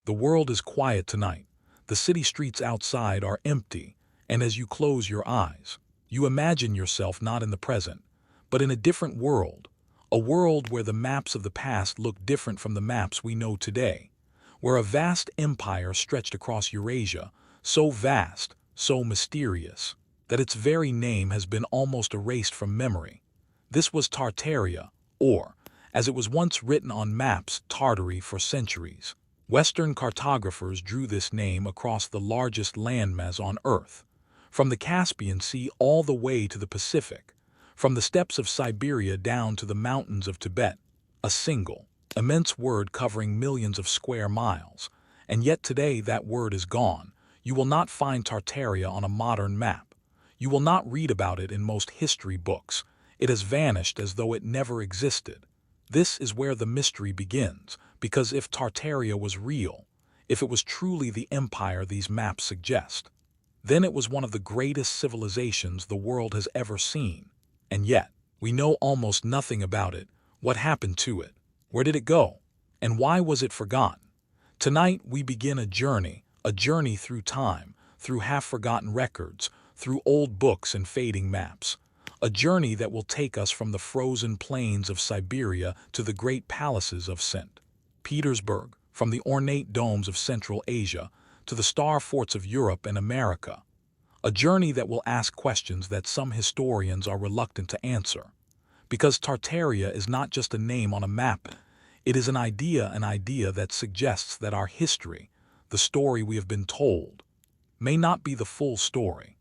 The world is quiet tonight. The city streets outside are empty, and as you close your eyes, you imagine yourself not in the present, but in a different world, a world where the maps of the past look different from the maps we know today, where a vast empire stretched across Eurasia, so vast, so mysterious, that its very name has been almost erased from memory. This was Tartaria, or, as it was once written on maps, Tartary for centuries. Western cartographers drew this name across the largest landmass on Earth, from the Caspian Sea all the way to the Pacific, from the steppes of Siberia down to the mountains of Tibet, a single, immense word covering millions of square miles. And yet today that word is gone. You will not find Tartaria on a modern map. You will not read about it in most history books. It has vanished as though it never existed. This is where the mystery begins, because if Tartaria was real, if it was truly the empire these maps suggest, then it was one of the greatest civilizations the world has ever seen. And yet, we know almost nothing about it. What happened to it? Where did it go? And why was it forgotten? Tonight we begin a journey through time, through half-forgotten records, through old books and fading maps. A journey that will take us from the frozen plains of Siberia to the great palaces of St. Petersburg, from the ornate domes of Central Asia to the star forts of Europe and America. A journey that will ask questions that some historians are reluctant to answer. Because Tartaria is not just a name on a map, it is an idea that suggests that our history, the story we have been told, may not be the full story.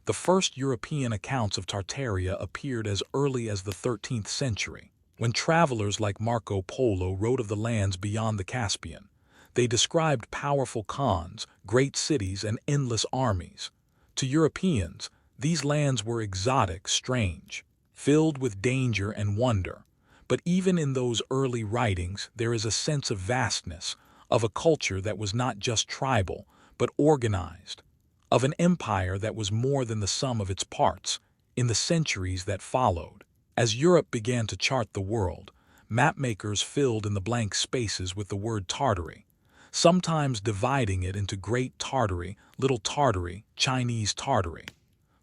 The first European accounts of Tartaria appeared as early as the 13th century, when travelers like Marco Polo wrote of the lands beyond the Caspian. They described powerful khans, great cities, and endless armies. To Europeans, these lands were exotic, strange, filled with danger and wonder. But even in those early writings, there is a sense of vastness, of a culture that was not just tribal, but organized, of an empire that was more than the sum of its parts. In the centuries that followed, as Europe began to chart the world, mapmakers filled in the blank spaces with the word Tartary, sometimes dividing it into Great Tartary, Little Tartary, Chinese Tartary.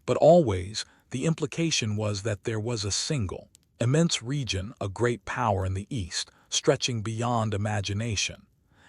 But always, the implication was that there was a single, immense region, a great power in the east, stretching beyond imagination.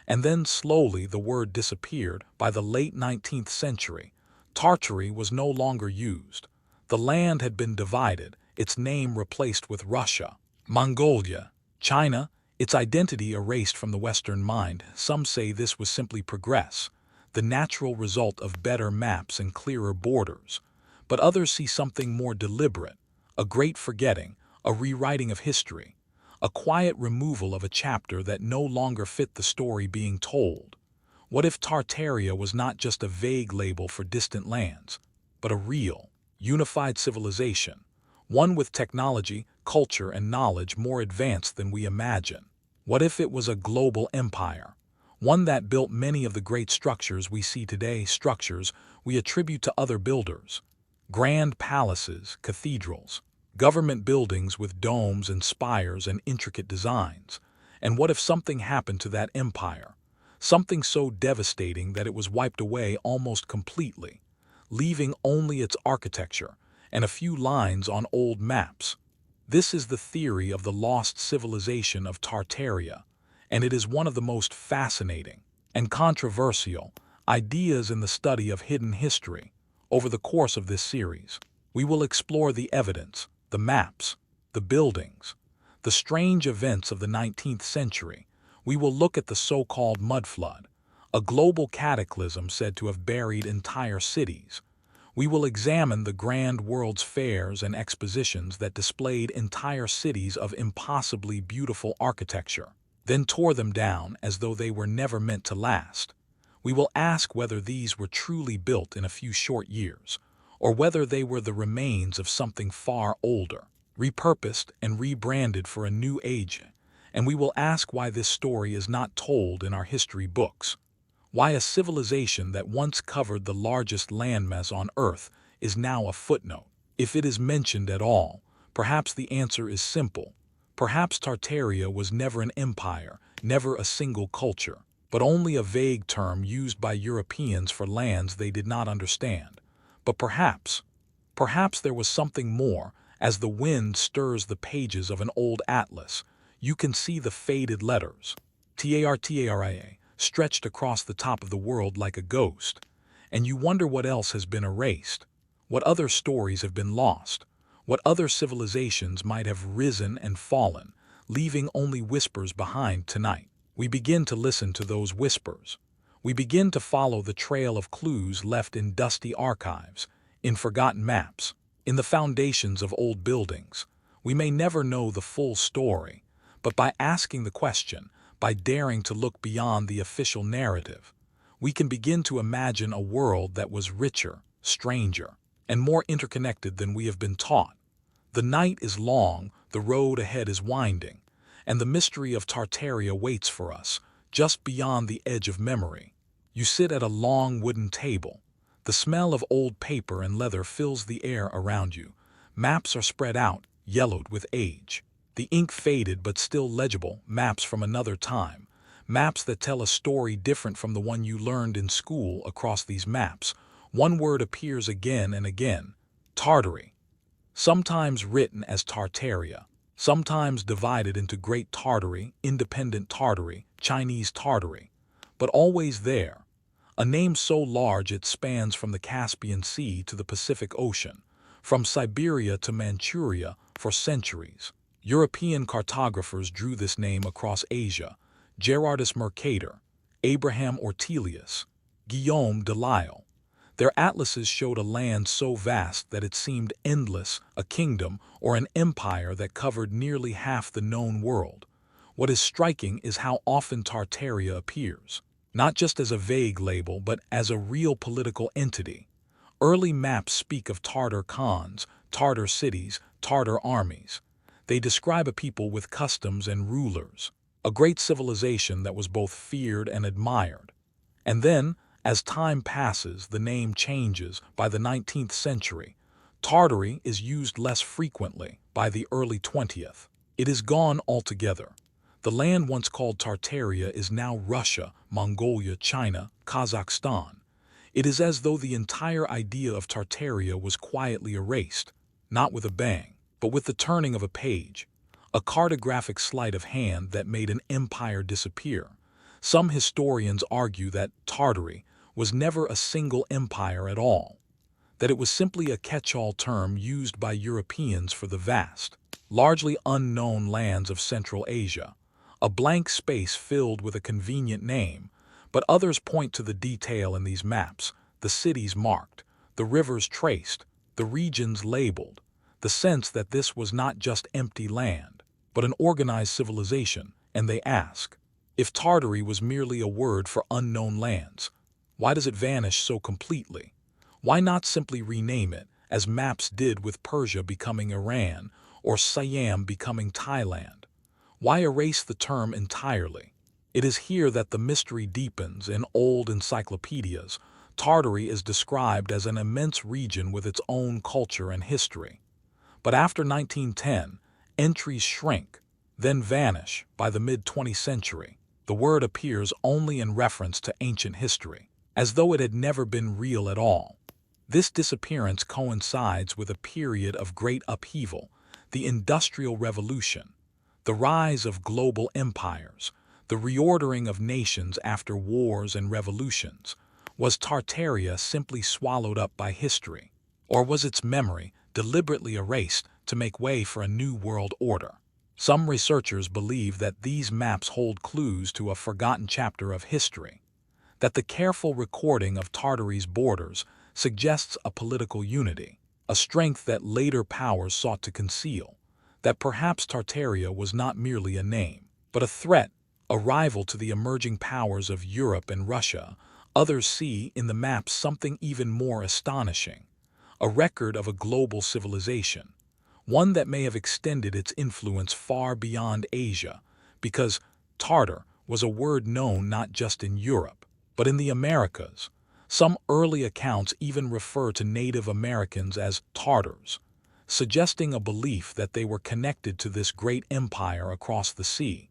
And then slowly the word disappeared. By the late 19th century, Tartary was no longer used. The land had been divided, its name replaced with Russia, Mongolia, China, its identity erased from the Western mind. Some say this was simply progress, the natural result of better maps and clearer borders. But others see something more deliberate, a great forgetting, a rewriting of history, a quiet removal of a chapter that no longer fit the story being told. What if Tartaria was not just a vague label for distant lands, but a real, unified civilization, one with technology, culture, and knowledge more advanced than we imagine? What if it was a global empire, one that built many of the great structures we see today, structures we attribute to other builders? Grand palaces, cathedrals, government buildings with domes and spires and intricate designs. And what if something happened to that empire? Something so devastating that it was wiped away almost completely, leaving only its architecture and a few lines on old maps. This is the theory of the lost civilization of Tartaria, and it is one of the most fascinating and controversial ideas in the study of hidden history. Over the course of this series, we will explore the evidence, the maps, the buildings, the strange events of the 19th century. We will look at the so-called mudflood, a global cataclysm said to have buried entire cities. We will examine the grand world's fairs and expositions that displayed entire cities of impossibly beautiful architecture, then tore them down as though they were never meant to last. We will ask whether these were truly built in a few short years, or whether they were the remains of something far older, repurposed and rebranded for a new age. And we will ask why this story is not told in our history books. Why a civilization that once covered the largest landmass on Earth is now a footnote. If it is mentioned at all, perhaps the answer is simple. Perhaps Tartaria was never an empire, never a single culture. but only a vague term used by Europeans for lands they did not understand. But perhaps there was something more. As the wind stirs the pages of an old atlas, you can see the faded letters, Tartaria, stretched across the top of the world like a ghost, and you wonder what else has been erased, what other stories have been lost, what other civilizations might have risen and fallen, leaving only whispers behind tonight. We begin to listen to those whispers. We begin to follow the trail of clues left in dusty archives, in forgotten maps, in the foundations of old buildings. We may never know the full story, but by asking the question, by daring to look beyond the official narrative, we can begin to imagine a world that was richer, stranger, and more interconnected than we have been taught. The night is long, the road ahead is winding, and the mystery of Tartaria waits for us, just beyond the edge of memory. You sit at a long wooden table. The smell of old paper and leather fills the air around you. Maps are spread out, yellowed with age. The ink faded but still legible, maps from another time. Maps that tell a story different from the one you learned in school. Across these maps, one word appears again and again: Tartary. Sometimes written as Tartaria, sometimes divided into Great Tartary, Independent Tartary, Chinese Tartary, but always there. A name so large it spans from the Caspian Sea to the Pacific Ocean, from Siberia to Manchuria for centuries. European cartographers drew this name across Asia: Gerardus Mercator, Abraham Ortelius, Guillaume de Lisle. Their atlases showed a land so vast that it seemed endless, a kingdom or an empire that covered nearly half the known world. What is striking is how often Tartaria appears, not just as a vague label but as a real political entity. Early maps speak of Tartar khans, Tartar cities, Tartar armies. They describe a people with customs and rulers, a great civilization that was both feared and admired. And then, as time passes, the name changes. By the 19th century, Tartary is used less frequently. By the early 20th, it is gone altogether. The land once called Tartaria is now Russia, Mongolia, China, Kazakhstan. It is as though the entire idea of Tartaria was quietly erased, not with a bang, but with the turning of a page, a cartographic sleight of hand that made an empire disappear. Some historians argue that Tartary was never a single empire at all, that it was simply a catch-all term used by Europeans for the vast, largely unknown lands of Central Asia, a blank space filled with a convenient name. But others point to the detail in these maps: the cities marked, the rivers traced, the regions labeled, the sense that this was not just empty land, but an organized civilization. And they ask, if Tartary was merely a word for unknown lands, why does it vanish so completely? Why not simply rename it, as maps did with Persia becoming Iran or Siam becoming Thailand? Why erase the term entirely? It is here that the mystery deepens. In old encyclopedias, Tartary is described as an immense region with its own culture and history. But after 1910, entries shrink, then vanish. By the mid-20th century, the word appears only in reference to ancient history, as though it had never been real at all. This disappearance coincides with a period of great upheaval: the Industrial Revolution, the rise of global empires, the reordering of nations after wars and revolutions. Was Tartaria simply swallowed up by history, or was its memory deliberately erased to make way for a new world order? Some researchers believe that these maps hold clues to a forgotten chapter of history, that the careful recording of Tartary's borders suggests a political unity, a strength that later powers sought to conceal, that perhaps Tartaria was not merely a name, but a threat, a rival to the emerging powers of Europe and Russia. Others see in the maps something even more astonishing: a record of a global civilization, one that may have extended its influence far beyond Asia, because Tartar was a word known not just in Europe, but in the Americas. Some early accounts even refer to Native Americans as Tartars, suggesting a belief that they were connected to this great empire across the sea.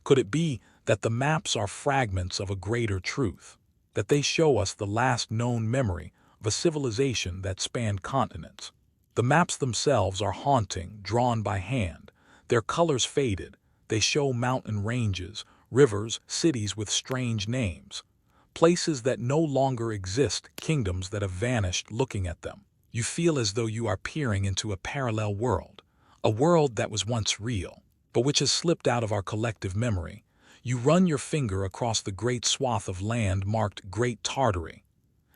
Could it be that the maps are fragments of a greater truth, that they show us the last known memory of a civilization that spanned continents. The maps themselves are haunting, drawn by hand. Their colors faded. They show mountain ranges, rivers, cities with strange names, places that no longer exist, kingdoms that have vanished. Looking at them, you feel as though you are peering into a parallel world, a world that was once real, but which has slipped out of our collective memory. You run your finger across the great swath of land marked Great Tartary,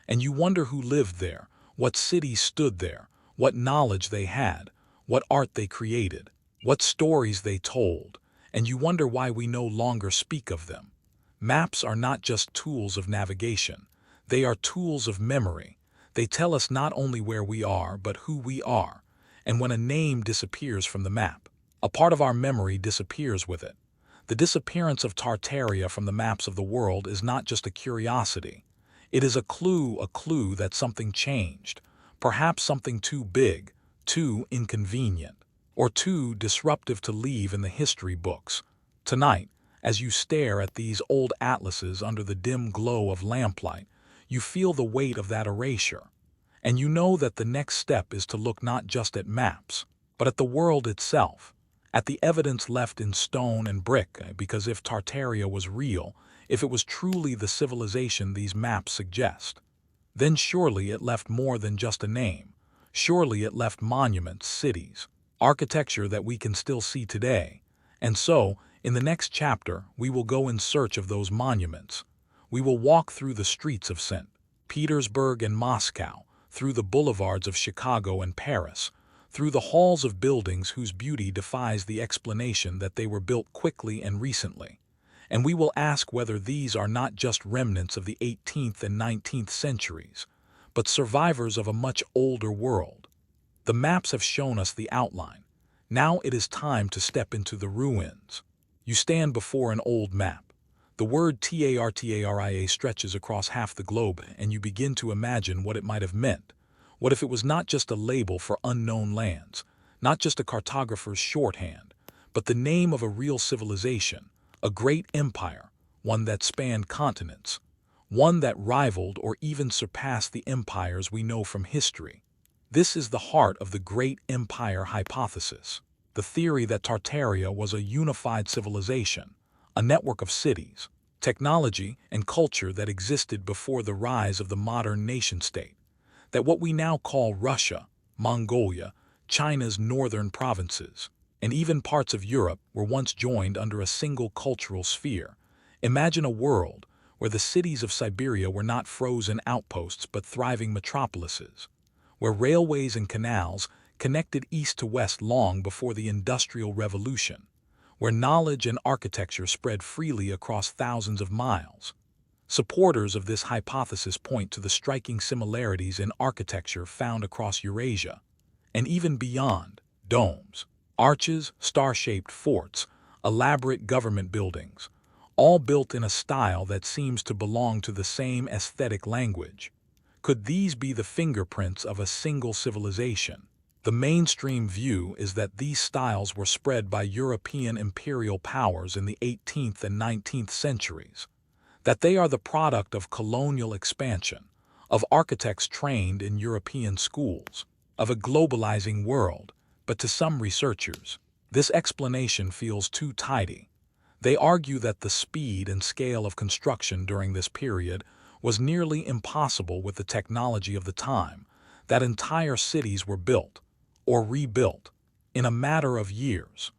and you wonder who lived there, what cities stood there, what knowledge they had, what art they created, what stories they told, and you wonder why we no longer speak of them. Maps are not just tools of navigation, they are tools of memory. They tell us not only where we are, but who we are. And when a name disappears from the map, a part of our memory disappears with it. The disappearance of Tartaria from the maps of the world is not just a curiosity. It is a clue that something changed, perhaps something too big, too inconvenient, or too disruptive to leave in the history books. Tonight, as you stare at these old atlases under the dim glow of lamplight, you feel the weight of that erasure. And you know that the next step is to look not just at maps, but at the world itself, at the evidence left in stone and brick, because if Tartaria was real, if it was truly the civilization these maps suggest, then surely it left more than just a name. Surely it left monuments, cities, architecture that we can still see today. And so, in the next chapter, we will go in search of those monuments. We will walk through the streets of St. Petersburg and Moscow, through the boulevards of Chicago and Paris, through the halls of buildings whose beauty defies the explanation that they were built quickly and recently. And we will ask whether these are not just remnants of the 18th and 19th centuries, but survivors of a much older world. The maps have shown us the outline. Now it is time to step into the ruins. You stand before an old map. The word Tartaria stretches across half the globe, and you begin to imagine what it might have meant. What if it was not just a label for unknown lands, not just a cartographer's shorthand, but the name of a real civilization, a great empire, one that spanned continents, one that rivaled or even surpassed the empires we know from history. This is the heart of the Great Empire hypothesis, the theory that Tartaria was a unified civilization, a network of cities, technology, and culture that existed before the rise of the modern nation-state, that what we now call Russia, Mongolia, China's northern provinces, and even parts of Europe were once joined under a single cultural sphere. Imagine a world where the cities of Siberia were not frozen outposts but thriving metropolises, where railways and canals connected east to west long before the Industrial Revolution, where knowledge and architecture spread freely across thousands of miles. Supporters of this hypothesis point to the striking similarities in architecture found across Eurasia, and even beyond: domes, arches, star-shaped forts, elaborate government buildings, all built in a style that seems to belong to the same aesthetic language. Could these be the fingerprints of a single civilization? The mainstream view is that these styles were spread by European imperial powers in the 18th and 19th centuries, that they are the product of colonial expansion, of architects trained in European schools, of a globalizing world. But to some researchers, this explanation feels too tidy. They argue that the speed and scale of construction during this period was nearly impossible with the technology of the time, that entire cities were built, or rebuilt, in a matter of years,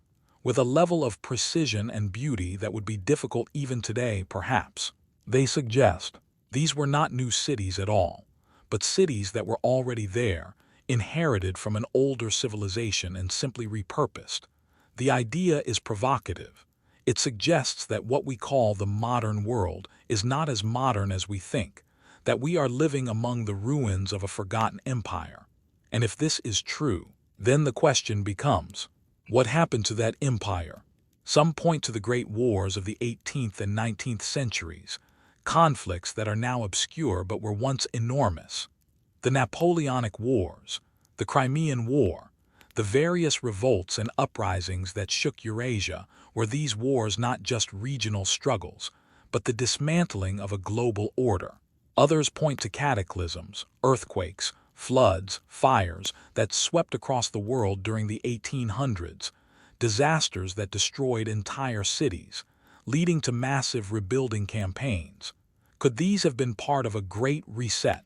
with a level of precision and beauty that would be difficult even today, perhaps. They suggest these were not new cities at all, but cities that were already there, inherited from an older civilization and simply repurposed. The idea is provocative. It suggests that what we call the modern world is not as modern as we think, that we are living among the ruins of a forgotten empire. And if this is true, then the question becomes, what happened to that empire? Some point to the great wars of the 18th and 19th centuries, conflicts that are now obscure but were once enormous. The Napoleonic Wars, the Crimean War, The various revolts and uprisings that shook Eurasia were these wars not just regional struggles, but the dismantling of a global order. Others point to cataclysms, earthquakes, floods, fires that swept across the world during the 1800s, disasters that destroyed entire cities, leading to massive rebuilding campaigns. Could these have been part of a great reset,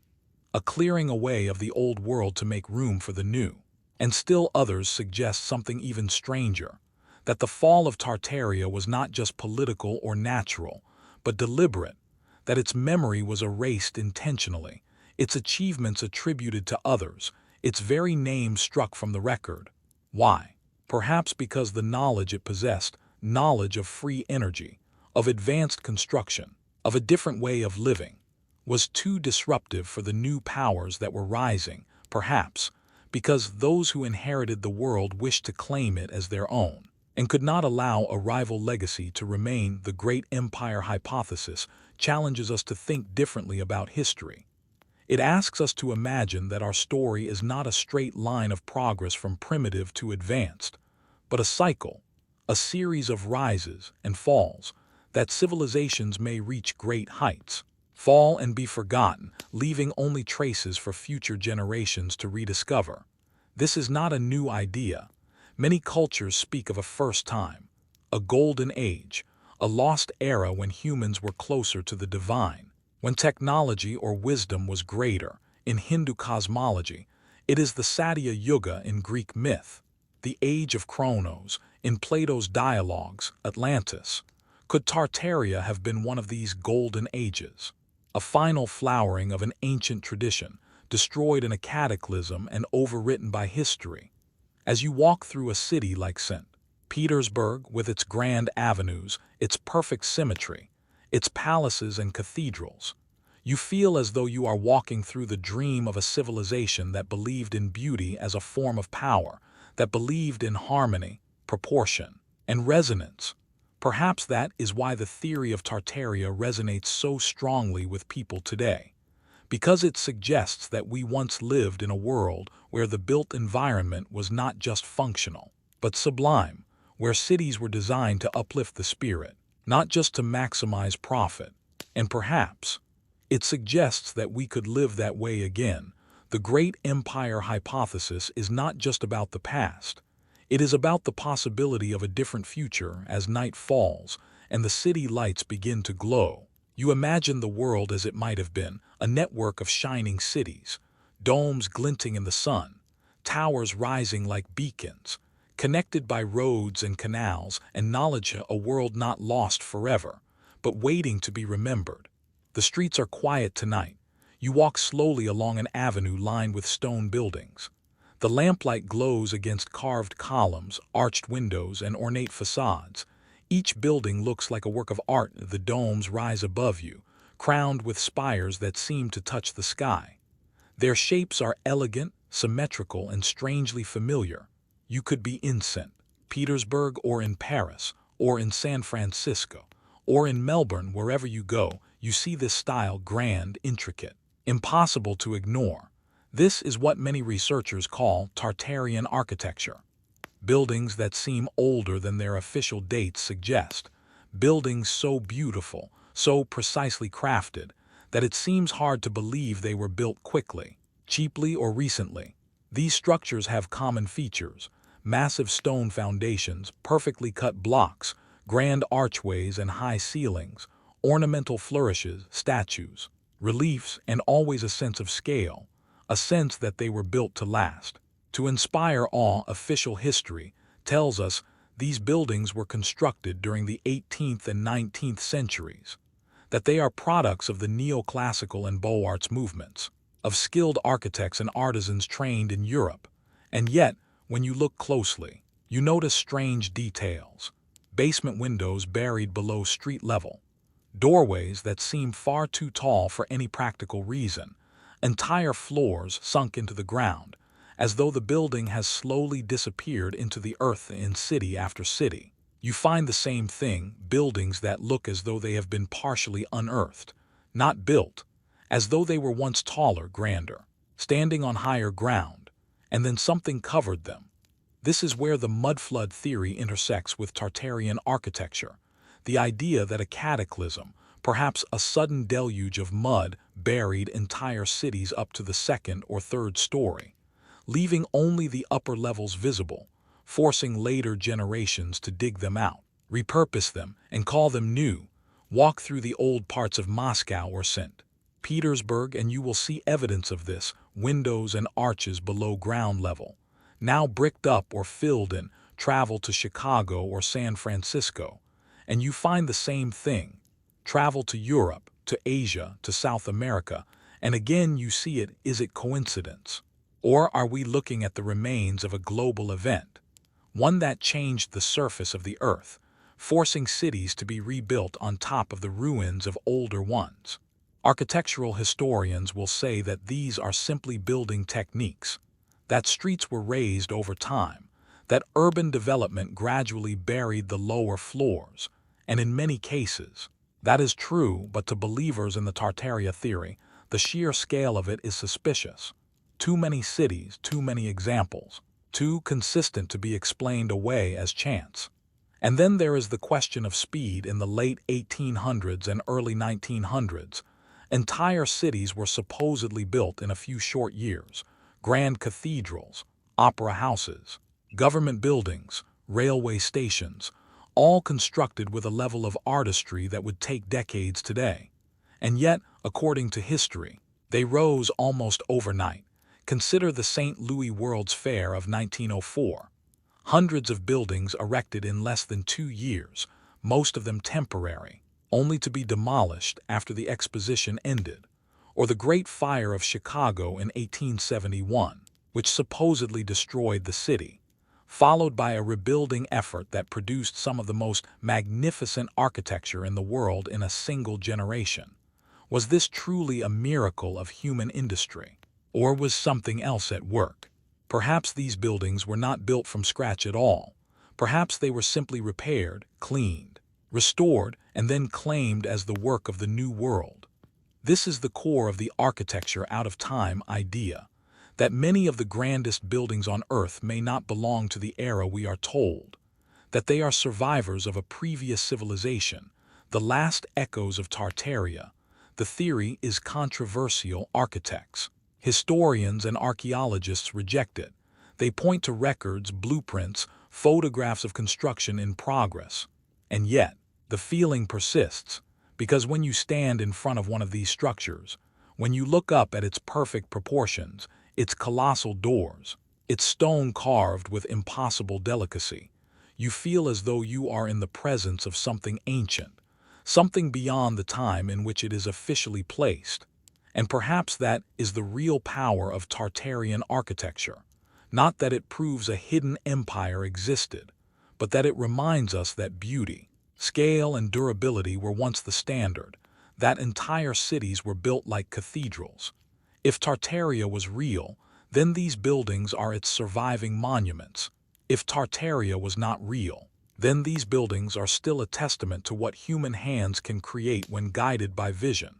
a clearing away of the old world to make room for the new? And still others suggest something even stranger, that the fall of Tartaria was not just political or natural, but deliberate, that its memory was erased intentionally, its achievements attributed to others, its very name struck from the record. Why? Perhaps because the knowledge it possessed, knowledge of free energy, of advanced construction, of a different way of living, was too disruptive for the new powers that were rising, perhaps because those who inherited the world wished to claim it as their own, and could not allow a rival legacy to remain. The great empire hypothesis challenges us to think differently about history. It asks us to imagine that our story is not a straight line of progress from primitive to advanced, but a cycle, a series of rises and falls, that civilizations may reach great heights, fall and be forgotten, leaving only traces for future generations to rediscover. This is not a new idea. Many cultures speak of a first time, a golden age, a lost era when humans were closer to the divine, when technology or wisdom was greater. In Hindu cosmology, it is the Satya Yuga in Greek myth, the age of Kronos, in Plato's dialogues, Atlantis. Could Tartaria have been one of these golden ages? A final flowering of an ancient tradition, destroyed in a cataclysm and overwritten by history. As you walk through a city like St. Petersburg, with its grand avenues, its perfect symmetry, its palaces and cathedrals, you feel as though you are walking through the dream of a civilization that believed in beauty as a form of power, that believed in harmony, proportion, and resonance. Perhaps that is why the theory of Tartaria resonates so strongly with people today, because it suggests that we once lived in a world where the built environment was not just functional, but sublime, where cities were designed to uplift the spirit, not just to maximize profit. And perhaps it suggests that we could live that way again. The great empire hypothesis is not just about the past. It is about the possibility of a different future. As night falls and the city lights begin to glow, you imagine the world as it might have been, a network of shining cities, domes glinting in the sun, towers rising like beacons, connected by roads and canals, and knowledge, a world not lost forever, but waiting to be remembered. The streets are quiet tonight. You walk slowly along an avenue lined with stone buildings. The lamplight glows against carved columns, arched windows, and ornate facades. Each building looks like a work of art. The domes rise above you, crowned with spires that seem to touch the sky. Their shapes are elegant, symmetrical, and strangely familiar. You could be in St. Petersburg, or in Paris, or in San Francisco, or in Melbourne. Wherever you go, you see this style, grand, intricate, impossible to ignore. This is what many researchers call Tartarian architecture. Buildings that seem older than their official dates suggest. Buildings so beautiful, so precisely crafted, that it seems hard to believe they were built quickly, cheaply, or recently. These structures have common features: massive stone foundations, perfectly cut blocks, grand archways and high ceilings, ornamental flourishes, statues, reliefs, and always a sense of scale, a sense that they were built to last, to inspire awe. Official history tells us these buildings were constructed during the 18th and 19th centuries, that they are products of the neoclassical and Beaux Arts movements, of skilled architects and artisans trained in Europe. And yet, when you look closely, you notice strange details: basement windows buried below street level, doorways that seem far too tall for any practical reason, entire floors sunk into the ground, as though the building has slowly disappeared into the earth. In city after city, you find the same thing: buildings that look as though they have been partially unearthed, not built, as though they were once taller, grander, standing on higher ground, and then something covered them. This is where the mudflood theory intersects with Tartarian architecture, the idea that a cataclysm, perhaps a sudden deluge of mud, buried entire cities up to the second or third story, leaving only the upper levels visible, forcing later generations to dig them out, repurpose them, and call them new. Walk through the old parts of Moscow or St. Petersburg and you will see evidence of this, windows and arches below ground level, now bricked up or filled in. Travel to Chicago or San Francisco, and you find the same thing. Travel to Europe, to Asia, to South America, and again you see it. Is it coincidence? Or are we looking at the remains of a global event, one that changed the surface of the earth, forcing cities to be rebuilt on top of the ruins of older ones? Architectural historians will say that these are simply building techniques, that streets were raised over time, that urban development gradually buried the lower floors, and in many cases, that is true, but to believers in the Tartaria theory, the sheer scale of it is suspicious. Too many cities, too many examples, too consistent to be explained away as chance. And then there is the question of speed. In the late 1800s and early 1900s, entire cities were supposedly built in a few short years. Grand cathedrals, opera houses, government buildings, railway stations, all constructed with a level of artistry that would take decades today. And yet, according to history, they rose almost overnight. Consider the St. Louis World's Fair of 1904. Hundreds of buildings erected in less than 2 years, most of them temporary, only to be demolished after the exposition ended. Or the Great Fire of Chicago in 1871, which supposedly destroyed the city, followed by a rebuilding effort that produced some of the most magnificent architecture in the world in a single generation. Was this truly a miracle of human industry? Or was something else at work? Perhaps these buildings were not built from scratch at all. Perhaps they were simply repaired, cleaned, restored, and then claimed as the work of the new world. This is the core of the architecture out of time idea, that many of the grandest buildings on Earth may not belong to the era we are told, that they are survivors of a previous civilization, the last echoes of Tartaria. The theory is controversial. Architects, historians, and archaeologists reject it. They point to records, blueprints, photographs of construction in progress. And yet, the feeling persists. Because when you stand in front of one of these structures, when you look up at its perfect proportions, its colossal doors, its stone carved with impossible delicacy, you feel as though you are in the presence of something ancient, something beyond the time in which it is officially placed. And perhaps that is the real power of Tartarian architecture, not that it proves a hidden empire existed, but that it reminds us that beauty, scale, and durability were once the standard, that entire cities were built like cathedrals. If Tartaria was real, then these buildings are its surviving monuments. If Tartaria was not real, then these buildings are still a testament to what human hands can create when guided by vision.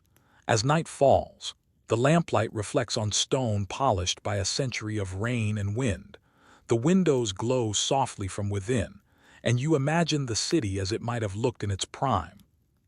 As night falls, the lamplight reflects on stone polished by a century of rain and wind. The windows glow softly from within, and you imagine the city as it might have looked in its prime,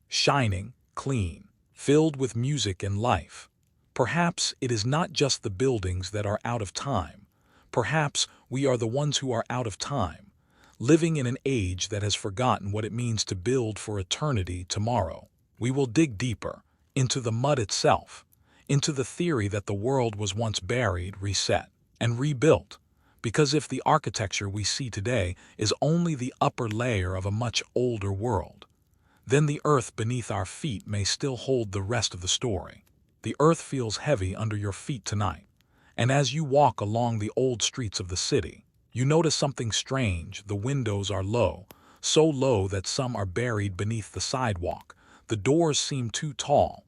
shining, clean, filled with music and life. Perhaps it is not just the buildings that are out of time. Perhaps we are the ones who are out of time, living in an age that has forgotten what it means to build for eternity. Tomorrow, we will dig deeper, into the mud itself, into the theory that the world was once buried, reset, and rebuilt. Because if the architecture we see today is only the upper layer of a much older world, then the earth beneath our feet may still hold the rest of the story. The earth feels heavy under your feet tonight, and as you walk along the old streets of the city, you notice something strange. The windows are low, so low that some are buried beneath the sidewalk. The doors seem too tall,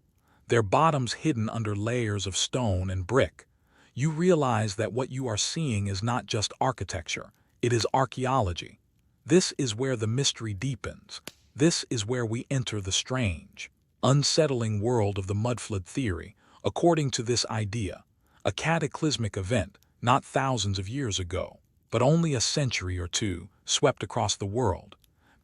their bottoms hidden under layers of stone and brick. You realize that what you are seeing is not just architecture, it is archaeology. This is where the mystery deepens. This is where we enter the strange, unsettling world of the mudflood theory. According to this idea, a cataclysmic event, not thousands of years ago, but only a century or two swept across the world,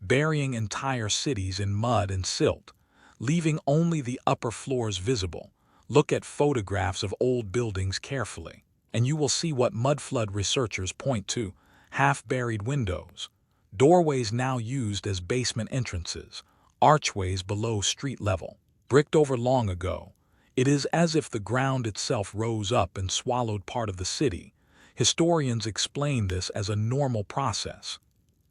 burying entire cities in mud and silt, leaving only the upper floors visible. Look at photographs of old buildings carefully, and you will see what mudflood researchers point to: half-buried windows, doorways now used as basement entrances, archways below street level, bricked over long ago. It is as if the ground itself rose up and swallowed part of the city. Historians explain this as a normal process.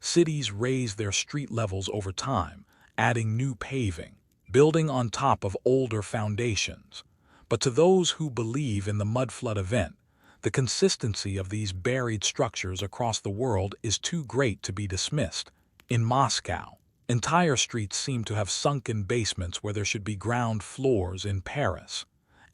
Cities raise their street levels over time, adding new paving, building on top of older foundations. But to those who believe in the mudflood event, the consistency of these buried structures across the world is too great to be dismissed. In Moscow, entire streets seem to have sunken basements where there should be ground floors. In Paris,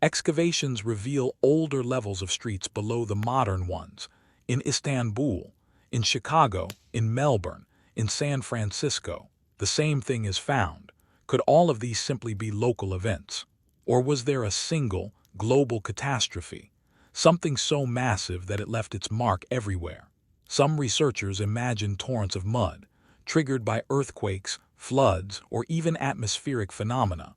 excavations reveal older levels of streets below the modern ones. In Istanbul, in Chicago, in Melbourne, in San Francisco, the same thing is found. Could all of these simply be local events? Or was there a single, global catastrophe, something so massive that it left its mark everywhere? Some researchers imagine torrents of mud, triggered by earthquakes, floods, or even atmospheric phenomena.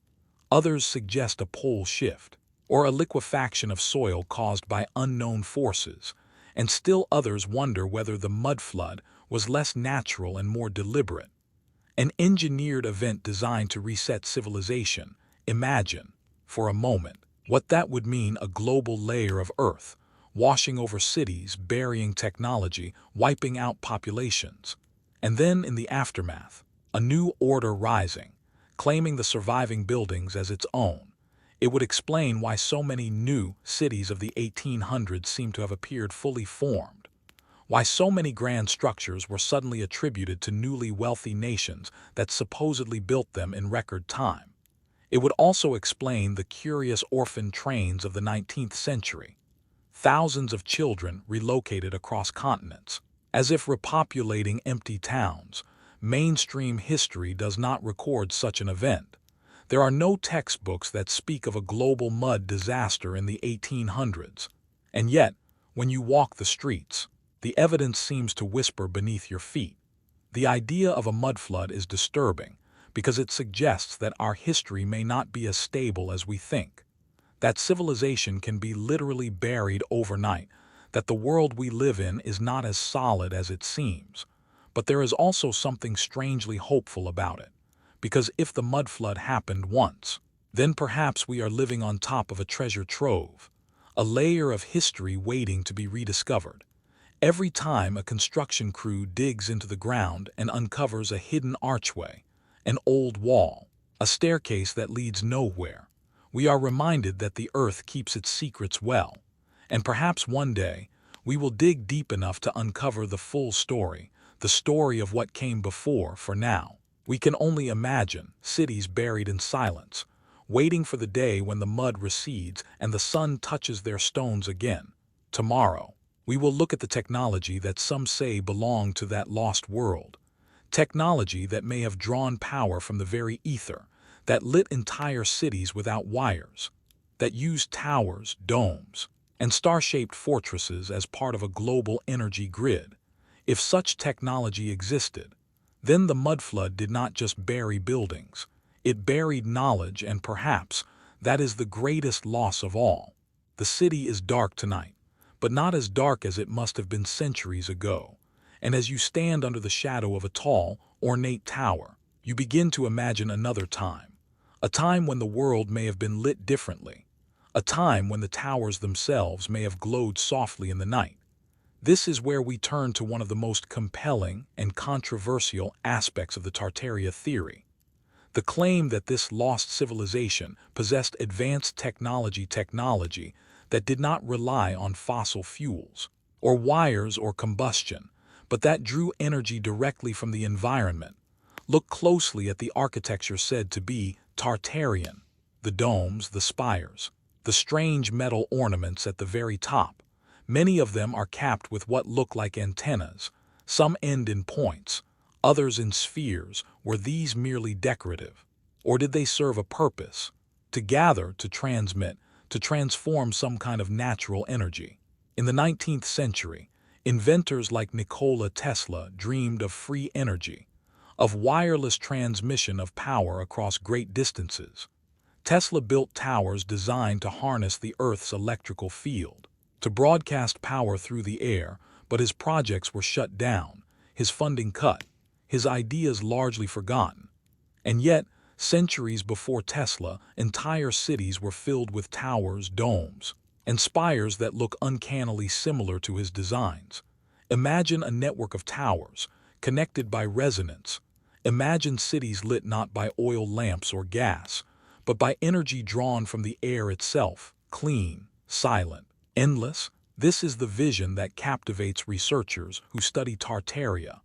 Others suggest a pole shift, or a liquefaction of soil caused by unknown forces, and still others wonder whether the mudflood was less natural and more deliberate. An engineered event designed to reset civilization. Imagine, for a moment, what that would mean: a global layer of earth, washing over cities, burying technology, wiping out populations. And then, in the aftermath, a new order rising, claiming the surviving buildings as its own. It would explain why so many new cities of the 1800s seem to have appeared fully formed, why so many grand structures were suddenly attributed to newly wealthy nations that supposedly built them in record time. It would also explain the curious orphan trains of the 19th century. Thousands of children relocated across continents, as if repopulating empty towns. Mainstream history does not record such an event. There are no textbooks that speak of a global mud disaster in the 1800s. And yet, when you walk the streets, the evidence seems to whisper beneath your feet. The idea of a mudflood is disturbing because it suggests that our history may not be as stable as we think, that civilization can be literally buried overnight, that the world we live in is not as solid as it seems. But there is also something strangely hopeful about it, because if the mudflood happened once, then perhaps we are living on top of a treasure trove, a layer of history waiting to be rediscovered. Every time a construction crew digs into the ground and uncovers a hidden archway, an old wall, a staircase that leads nowhere, we are reminded that the earth keeps its secrets well. And perhaps one day, we will dig deep enough to uncover the full story, the story of what came before. For now, we can only imagine cities buried in silence, waiting for the day when the mud recedes and the sun touches their stones again. Tomorrow, we will look at the technology that some say belonged to that lost world. Technology that may have drawn power from the very ether, that lit entire cities without wires, that used towers, domes, and star-shaped fortresses as part of a global energy grid. If such technology existed, then the mudflood did not just bury buildings, it buried knowledge, and perhaps that is the greatest loss of all. The city is dark tonight, but not as dark as it must have been centuries ago. And as you stand under the shadow of a tall, ornate tower, you begin to imagine another time. A time when the world may have been lit differently. A time when the towers themselves may have glowed softly in the night. This is where we turn to one of the most compelling and controversial aspects of the Tartaria theory. The claim that this lost civilization possessed advanced technology that did not rely on fossil fuels, or wires or combustion, but that drew energy directly from the environment. Look closely at the architecture said to be Tartarian, the domes, the spires, the strange metal ornaments at the very top. Many of them are capped with what look like antennas. Some end in points, others in spheres. Were these merely decorative? Or did they serve a purpose? To gather, to transmit, to transform some kind of natural energy? In the 19th century, Inventors like Nikola Tesla dreamed of free energy, of wireless transmission of power across great distances. Tesla built towers designed to harness the Earth's electrical field, to broadcast power through the air, but his projects were shut down, his funding cut, his ideas largely forgotten. And yet, centuries before Tesla, entire cities were filled with towers, domes, and spires that look uncannily similar to his designs. Imagine a network of towers, connected by resonance. Imagine cities lit not by oil lamps or gas, but by energy drawn from the air itself, clean, silent, endless. This is the vision that captivates researchers who study Tartaria,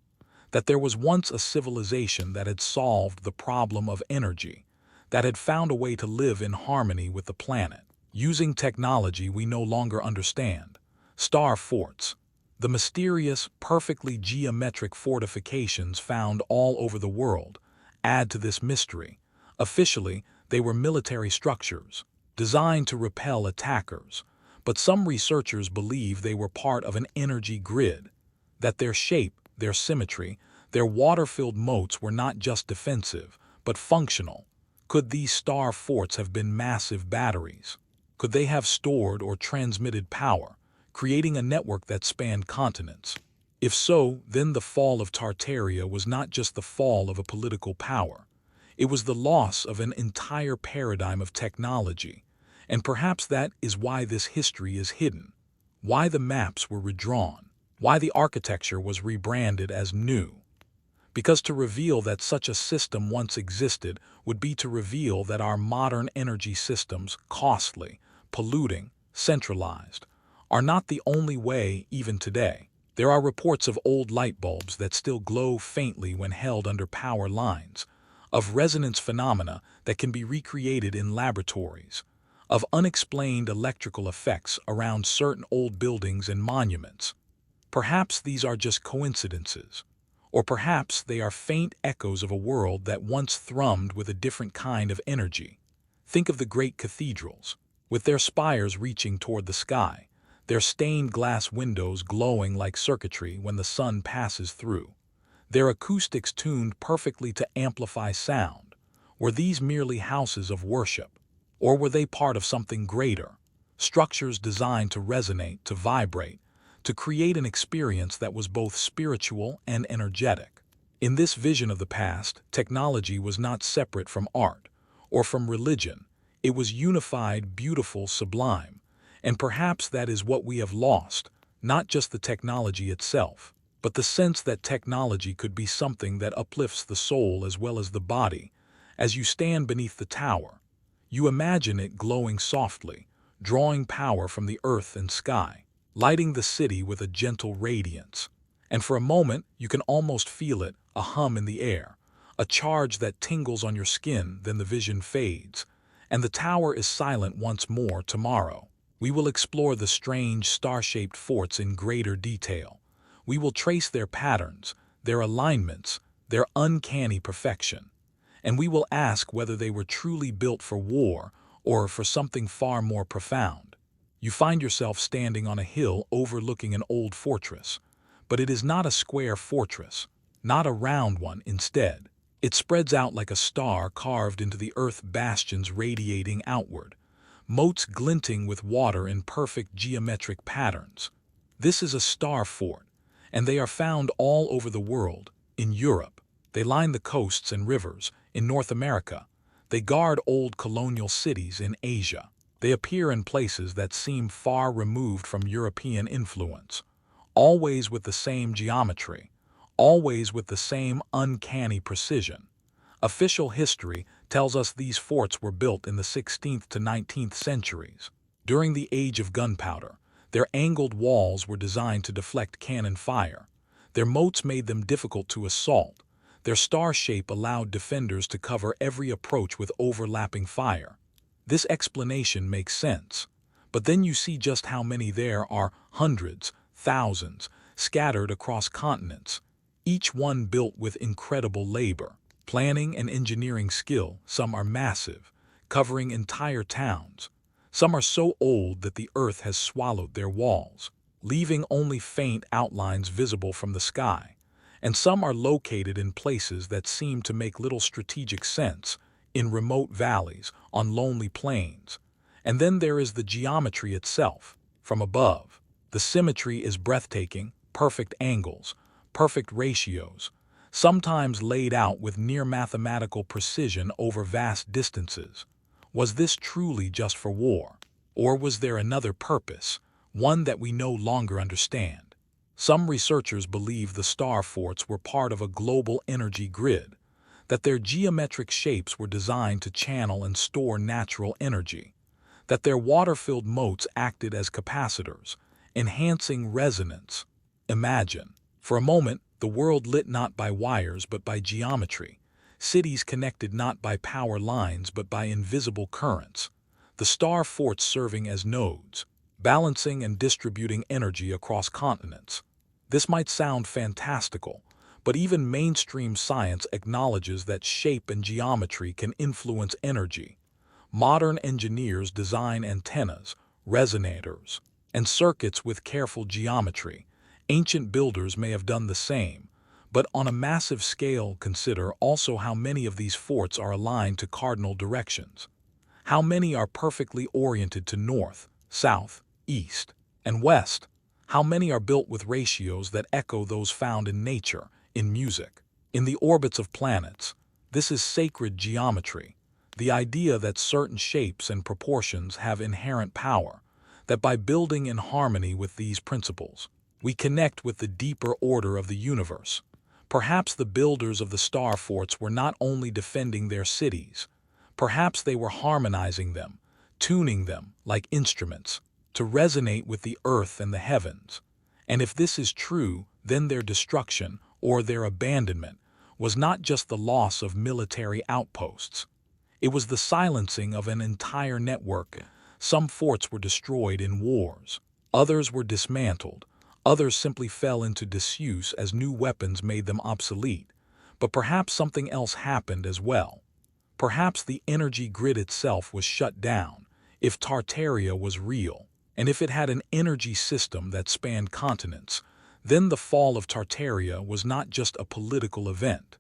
that there was once a civilization that had solved the problem of energy, that had found a way to live in harmony with the planet, using technology we no longer understand. Star forts, the mysterious, perfectly geometric fortifications found all over the world, add to this mystery. Officially, they were military structures, designed to repel attackers, but some researchers believe they were part of an energy grid, that their shape, their symmetry, their water-filled moats were not just defensive, but functional. Could these star forts have been massive batteries? Could they have stored or transmitted power, creating a network that spanned continents? If so, then the fall of Tartaria was not just the fall of a political power. It was the loss of an entire paradigm of technology, and perhaps that is why this history is hidden, why the maps were redrawn, why the architecture was rebranded as new. Because to reveal that such a system once existed would be to reveal that our modern energy systems, costly, polluting, centralized, are not the only way even today. There are reports of old light bulbs that still glow faintly when held under power lines, of resonance phenomena that can be recreated in laboratories, of unexplained electrical effects around certain old buildings and monuments. Perhaps these are just coincidences, or perhaps they are faint echoes of a world that once thrummed with a different kind of energy. Think of the great cathedrals, with their spires reaching toward the sky, their stained glass windows glowing like circuitry when the sun passes through, their acoustics tuned perfectly to amplify sound. Were these merely houses of worship, or were they part of something greater, structures designed to resonate, to vibrate, to create an experience that was both spiritual and energetic? In this vision of the past, technology was not separate from art or from religion. It was unified, beautiful, sublime. And perhaps that is what we have lost, not just the technology itself, but the sense that technology could be something that uplifts the soul as well as the body. As you stand beneath the tower, you imagine it glowing softly, drawing power from the earth and sky, lighting the city with a gentle radiance. And for a moment, you can almost feel it, a hum in the air, a charge that tingles on your skin. Then the vision fades, and the tower is silent once more. Tomorrow, we will explore the strange star-shaped forts in greater detail. We will trace their patterns, their alignments, their uncanny perfection. And we will ask whether they were truly built for war or for something far more profound. You find yourself standing on a hill overlooking an old fortress, but it is not a square fortress, not a round one. Instead, it spreads out like a star carved into the earth, bastions radiating outward, moats glinting with water in perfect geometric patterns. This is a star fort, and they are found all over the world. In Europe, they line the coasts and rivers. In North America, they guard old colonial cities. In Asia, they appear in places that seem far removed from European influence, always with the same geometry, always with the same uncanny precision. Official history tells us these forts were built in the 16th to 19th centuries. During the age of gunpowder, their angled walls were designed to deflect cannon fire. Their moats made them difficult to assault. Their star shape allowed defenders to cover every approach with overlapping fire. This explanation makes sense. But then you see just how many there are: hundreds, thousands, scattered across continents, each one built with incredible labor, planning, and engineering skill. Some are massive, covering entire towns. Some are so old that the earth has swallowed their walls. leaving only faint outlines visible from the sky, and some are located in places that seem to make little strategic sense, in remote valleys, on lonely plains. And then there is the geometry itself, from above. The symmetry is breathtaking, perfect angles, perfect ratios, sometimes laid out with near mathematical precision over vast distances. Was this truly just for war? Or was there another purpose, one that we no longer understand? Some researchers believe the star forts were part of a global energy grid, that their geometric shapes were designed to channel and store natural energy, that their water-filled moats acted as capacitors, enhancing resonance. Imagine, for a moment, the world lit not by wires but by geometry, cities connected not by power lines but by invisible currents, the star forts serving as nodes, balancing and distributing energy across continents. This might sound fantastical, but even mainstream science acknowledges that shape and geometry can influence energy. Modern engineers design antennas, resonators, and circuits with careful geometry. Ancient builders may have done the same, but on a massive scale consider also how many of these forts are aligned to cardinal directions. How many are perfectly oriented to north, south, east, and west? How many are built with ratios that echo those found in nature, in music, in the orbits of planets? This is sacred geometry, the idea that certain shapes and proportions have inherent power, that by building in harmony with these principles, we connect with the deeper order of the universe. Perhaps the builders of the star forts were not only defending their cities, perhaps they were harmonizing them, tuning them like instruments, to resonate with the earth and the heavens. And if this is true, then their destruction, or their abandonment, was not just the loss of military outposts. It was the silencing of an entire network. Some forts were destroyed in wars, others were dismantled, others simply fell into disuse as new weapons made them obsolete. But perhaps something else happened as well. Perhaps the energy grid itself was shut down, if Tartaria was real, and if it had an energy system that spanned continents. Then the fall of Tartaria was not just a political event.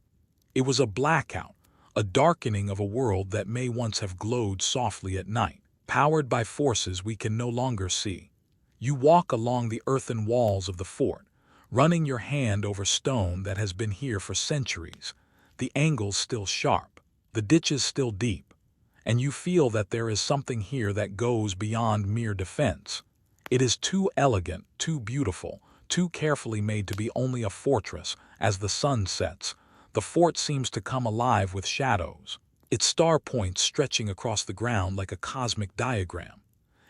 It was a blackout, a darkening of a world that may once have glowed softly at night, powered by forces we can no longer see. You walk along the earthen walls of the fort, running your hand over stone that has been here for centuries, the angles still sharp, the ditches still deep, and you feel that there is something here that goes beyond mere defense. It is too elegant, too beautiful, too carefully made to be only a fortress. As the sun sets, the fort seems to come alive with shadows, its star points stretching across the ground like a cosmic diagram.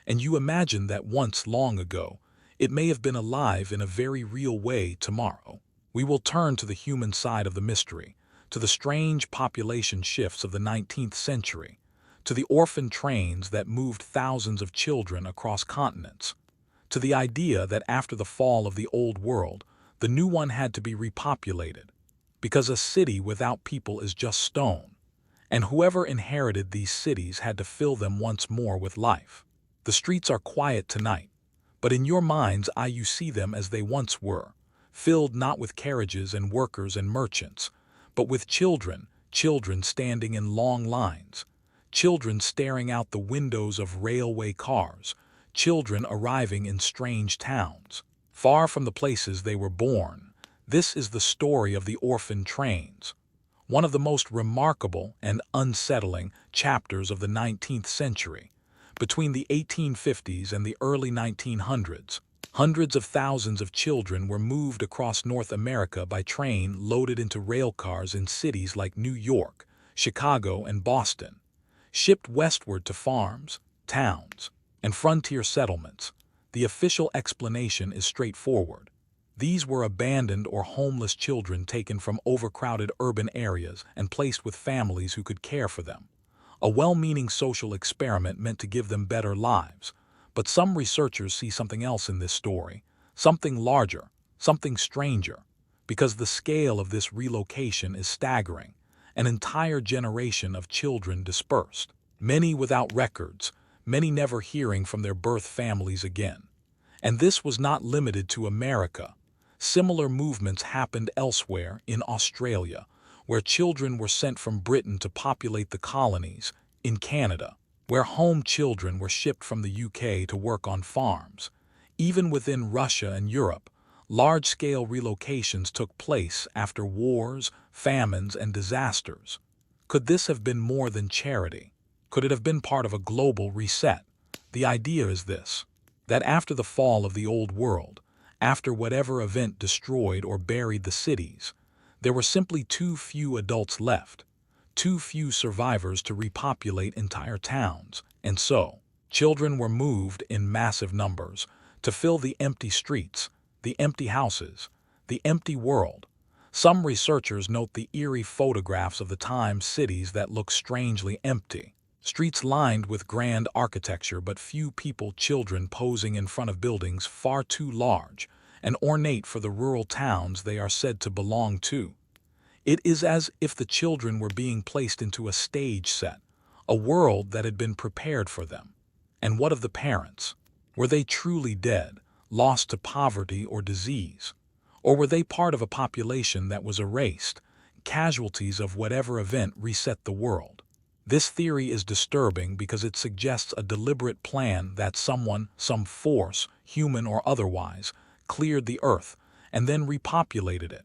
And you imagine that once, long ago, it may have been alive in a very real way. Tomorrow, we will turn to the human side of the mystery, to the strange population shifts of the 19th century, to the orphan trains that moved thousands of children across continents, to the idea that after the fall of the old world, the new one had to be repopulated, because a city without people is just stone, and whoever inherited these cities had to fill them once more with life. The streets are quiet tonight, but in your mind's eye you see them as they once were, filled not with carriages and workers and merchants, but with children, children standing in long lines, children staring out the windows of railway cars, children arriving in strange towns, far from the places they were born. This is the story of the orphan trains, one of the most remarkable and unsettling chapters of the 19th century. Between the 1850s and the early 1900s, hundreds of thousands of children were moved across North America by train loaded into rail cars in cities like New York, Chicago, and Boston, shipped westward to farms, towns, and frontier settlements. The official explanation is straightforward. These were abandoned or homeless children taken from overcrowded urban areas and placed with families who could care for them. A well-meaning social experiment meant to give them better lives. But some researchers see something else in this story, something larger, something stranger, because the scale of this relocation is staggering. An entire generation of children dispersed, many without records, many never hearing from their birth families again. And this was not limited to America. Similar movements happened elsewhere in Australia, where children were sent from Britain to populate the colonies, in Canada, where home children were shipped from the UK to work on farms. Even within Russia and Europe, large-scale relocations took place after wars, famines, and disasters. Could this have been more than charity? Could it have been part of a global reset? The idea is this: that after the fall of the old world, after whatever event destroyed or buried the cities, there were simply too few adults left, too few survivors to repopulate entire towns, and so, children were moved in massive numbers to fill the empty streets, the empty houses, the empty world. Some researchers note the eerie photographs of the time's cities that look strangely empty. Streets lined with grand architecture but few people, children posing in front of buildings far too large and ornate for the rural towns they are said to belong to. It is as if the children were being placed into a stage set, a world that had been prepared for them. And what of the parents? Were they truly dead, lost to poverty or disease? Or were they part of a population that was erased, casualties of whatever event reset the world? This theory is disturbing because it suggests a deliberate plan that someone, some force, human or otherwise, cleared the earth and then repopulated it.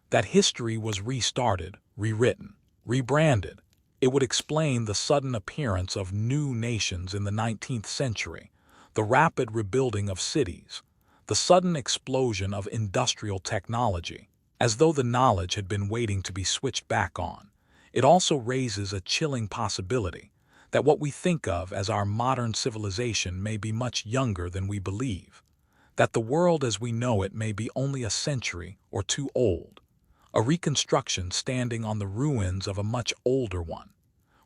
That history was restarted, rewritten, rebranded. It would explain the sudden appearance of new nations in the 19th century, the rapid rebuilding of cities, the sudden explosion of industrial technology, as though the knowledge had been waiting to be switched back on. It also raises a chilling possibility that what we think of as our modern civilization may be much younger than we believe, that the world as we know it may be only a century or two old, a reconstruction standing on the ruins of a much older one.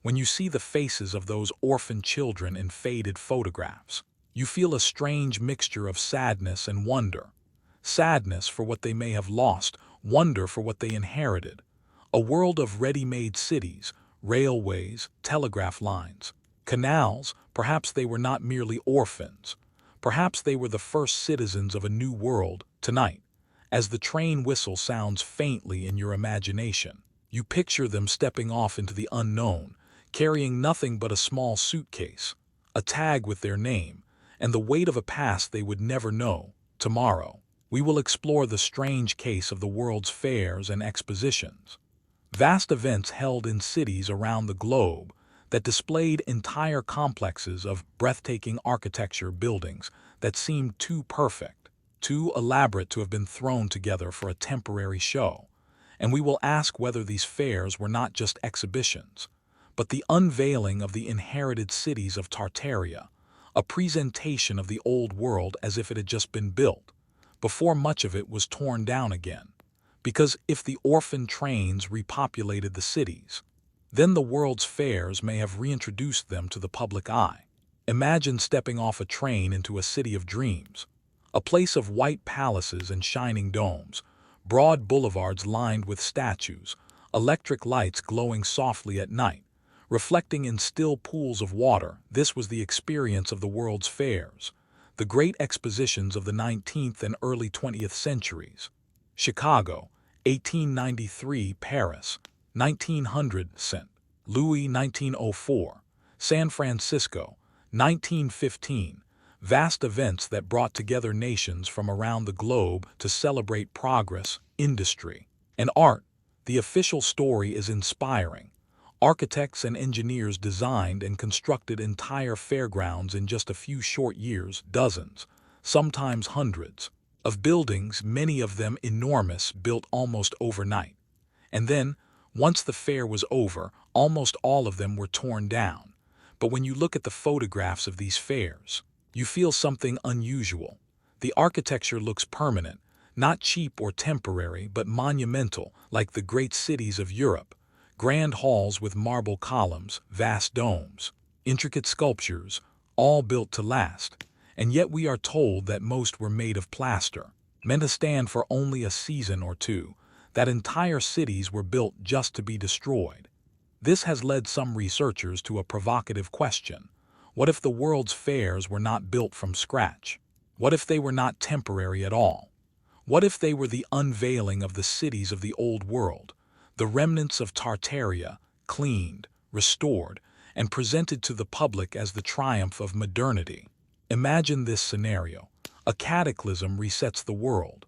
When you see the faces of those orphan children in faded photographs, you feel a strange mixture of sadness and wonder. Sadness for what they may have lost, wonder for what they inherited. A world of ready-made cities, railways, telegraph lines, canals. Perhaps they were not merely orphans. Perhaps they were the first citizens of a new world. Tonight, as the train whistle sounds faintly in your imagination, you picture them stepping off into the unknown, carrying nothing but a small suitcase, a tag with their name, and the weight of a past they would never know. Tomorrow, we will explore the strange case of the world's fairs and expositions. Vast events held in cities around the globe that displayed entire complexes of breathtaking architecture, buildings that seemed too perfect, too elaborate to have been thrown together for a temporary show. And we will ask whether these fairs were not just exhibitions, but the unveiling of the inherited cities of Tartaria, a presentation of the old world as if it had just been built, before much of it was torn down again. Because if the orphan trains repopulated the cities, then the world's fairs may have reintroduced them to the public eye. Imagine stepping off a train into a city of dreams, a place of white palaces and shining domes, broad boulevards lined with statues, electric lights glowing softly at night, reflecting in still pools of water. This was the experience of the world's fairs, the great expositions of the 19th and early 20th centuries. Chicago, 1893, Paris, 1900, St. Louis, 1904, San Francisco, 1915, vast events that brought together nations from around the globe to celebrate progress, industry, and art. The official story is inspiring. Architects and engineers designed and constructed entire fairgrounds in just a few short years, dozens, sometimes hundreds, of buildings, many of them enormous, built almost overnight. And then, once the fair was over, almost all of them were torn down. But when you look at the photographs of these fairs, you feel something unusual. The architecture looks permanent, not cheap or temporary, but monumental, like the great cities of Europe. Grand halls with marble columns, vast domes, intricate sculptures, all built to last. And yet we are told that most were made of plaster, meant to stand for only a season or two, that entire cities were built just to be destroyed. This has led some researchers to a provocative question. What if the world's fairs were not built from scratch? What if they were not temporary at all? What if they were the unveiling of the cities of the old world, the remnants of Tartaria, cleaned, restored, and presented to the public as the triumph of modernity? Imagine this scenario. A cataclysm resets the world.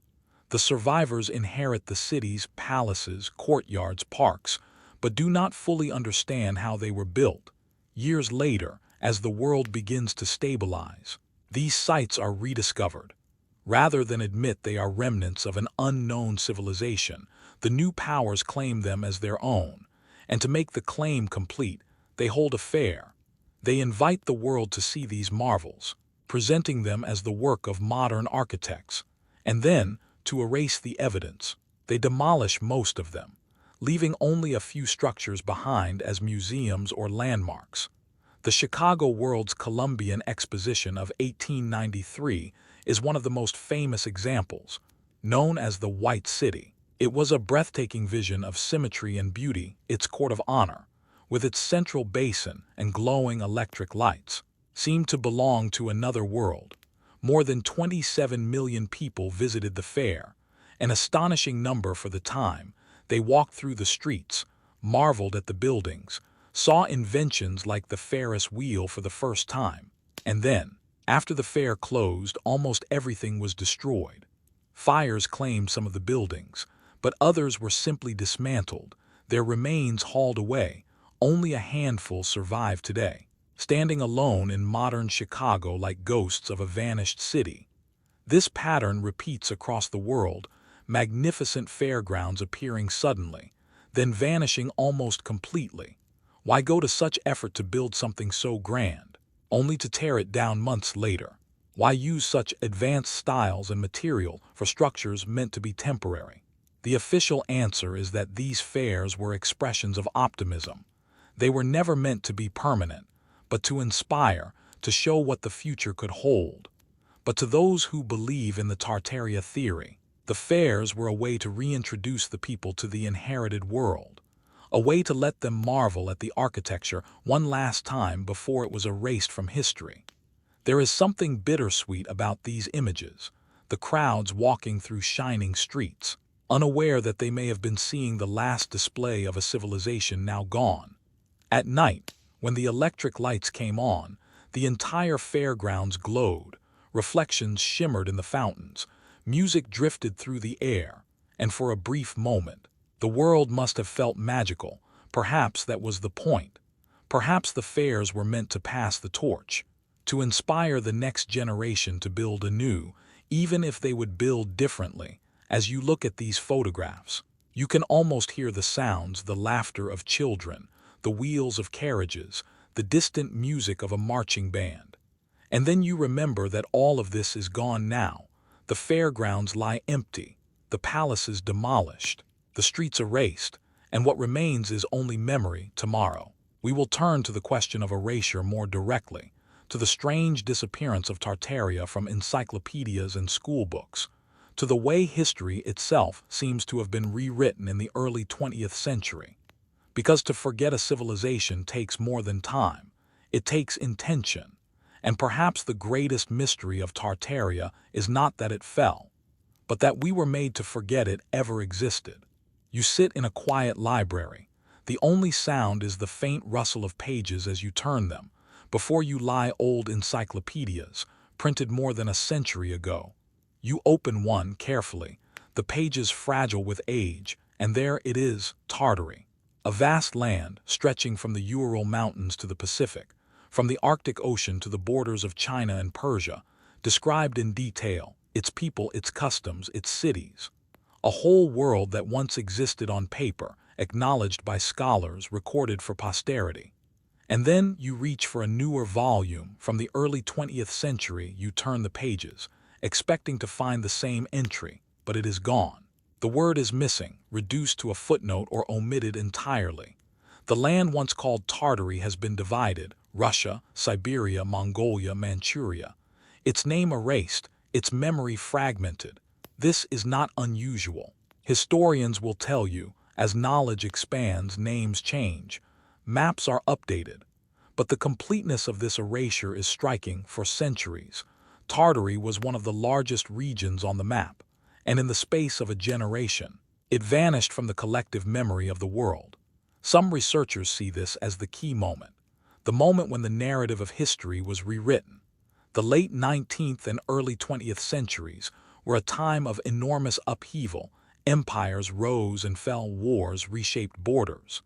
The survivors inherit the cities, palaces, courtyards, parks, but do not fully understand how they were built. Years later, as the world begins to stabilize, these sites are rediscovered. Rather than admit they are remnants of an unknown civilization, the new powers claim them as their own, and to make the claim complete, they hold a fair. They invite the world to see these marvels, presenting them as the work of modern architects, and then, to erase the evidence, they demolish most of them, leaving only a few structures behind as museums or landmarks. The Chicago World's Columbian Exposition of 1893 is one of the most famous examples. Known as the White City, it was a breathtaking vision of symmetry and beauty. Its court of honor, with its central basin and glowing electric lights, seemed to belong to another world. More than 27 million people visited the fair, an astonishing number for the time. They walked through the streets, marveled at the buildings, saw inventions like the Ferris wheel for the first time, and then, after the fair closed, almost everything was destroyed. Fires claimed some of the buildings, but others were simply dismantled, their remains hauled away. Only a handful survive today, standing alone in modern Chicago like ghosts of a vanished city. This pattern repeats across the world, magnificent fairgrounds appearing suddenly, then vanishing almost completely. Why go to such effort to build something so grand, only to tear it down months later? Why use such advanced styles and material for structures meant to be temporary? The official answer is that these fairs were expressions of optimism. They were never meant to be permanent, but to inspire, to show what the future could hold. But to those who believe in the Tartaria theory, the fairs were a way to reintroduce the people to the inherited world, a way to let them marvel at the architecture one last time before it was erased from history. There is something bittersweet about these images, the crowds walking through shining streets, unaware that they may have been seeing the last display of a civilization now gone. At night, when the electric lights came on, the entire fairgrounds glowed, reflections shimmered in the fountains, music drifted through the air, and for a brief moment, the world must have felt magical. Perhaps that was the point. Perhaps the fairs were meant to pass the torch, to inspire the next generation to build anew, even if they would build differently. As you look at these photographs, you can almost hear the sounds, the laughter of children, the wheels of carriages, the distant music of a marching band. And then you remember that all of this is gone now. The fairgrounds lie empty, the palaces demolished, the streets erased, and what remains is only memory. Tomorrow, we will turn to the question of erasure more directly, to the strange disappearance of Tartaria from encyclopedias and school books, to the way history itself seems to have been rewritten in the early 20th century. Because to forget a civilization takes more than time, it takes intention. And perhaps the greatest mystery of Tartaria is not that it fell, but that we were made to forget it ever existed. You sit in a quiet library. The only sound is the faint rustle of pages as you turn them. Before you lie old encyclopedias, printed more than a century ago. You open one carefully, the pages fragile with age, and there it is, Tartary. A vast land stretching from the Ural Mountains to the Pacific, from the Arctic Ocean to the borders of China and Persia, described in detail, its people, its customs, its cities. A whole world that once existed on paper, acknowledged by scholars, recorded for posterity. And then you reach for a newer volume from the early 20th century. You turn the pages, expecting to find the same entry, but it is gone. The word is missing, reduced to a footnote or omitted entirely. The land once called Tartary has been divided, Russia, Siberia, Mongolia, Manchuria. Its name erased, its memory fragmented. This is not unusual. Historians will tell you, as knowledge expands, names change, maps are updated. But the completeness of this erasure is striking. For centuries, Tartary was one of the largest regions on the map, and in the space of a generation, it vanished from the collective memory of the world. Some researchers see this as the key moment, the moment when the narrative of history was rewritten. The late 19th and early 20th centuries were a time of enormous upheaval. Empires rose and fell, wars reshaped borders.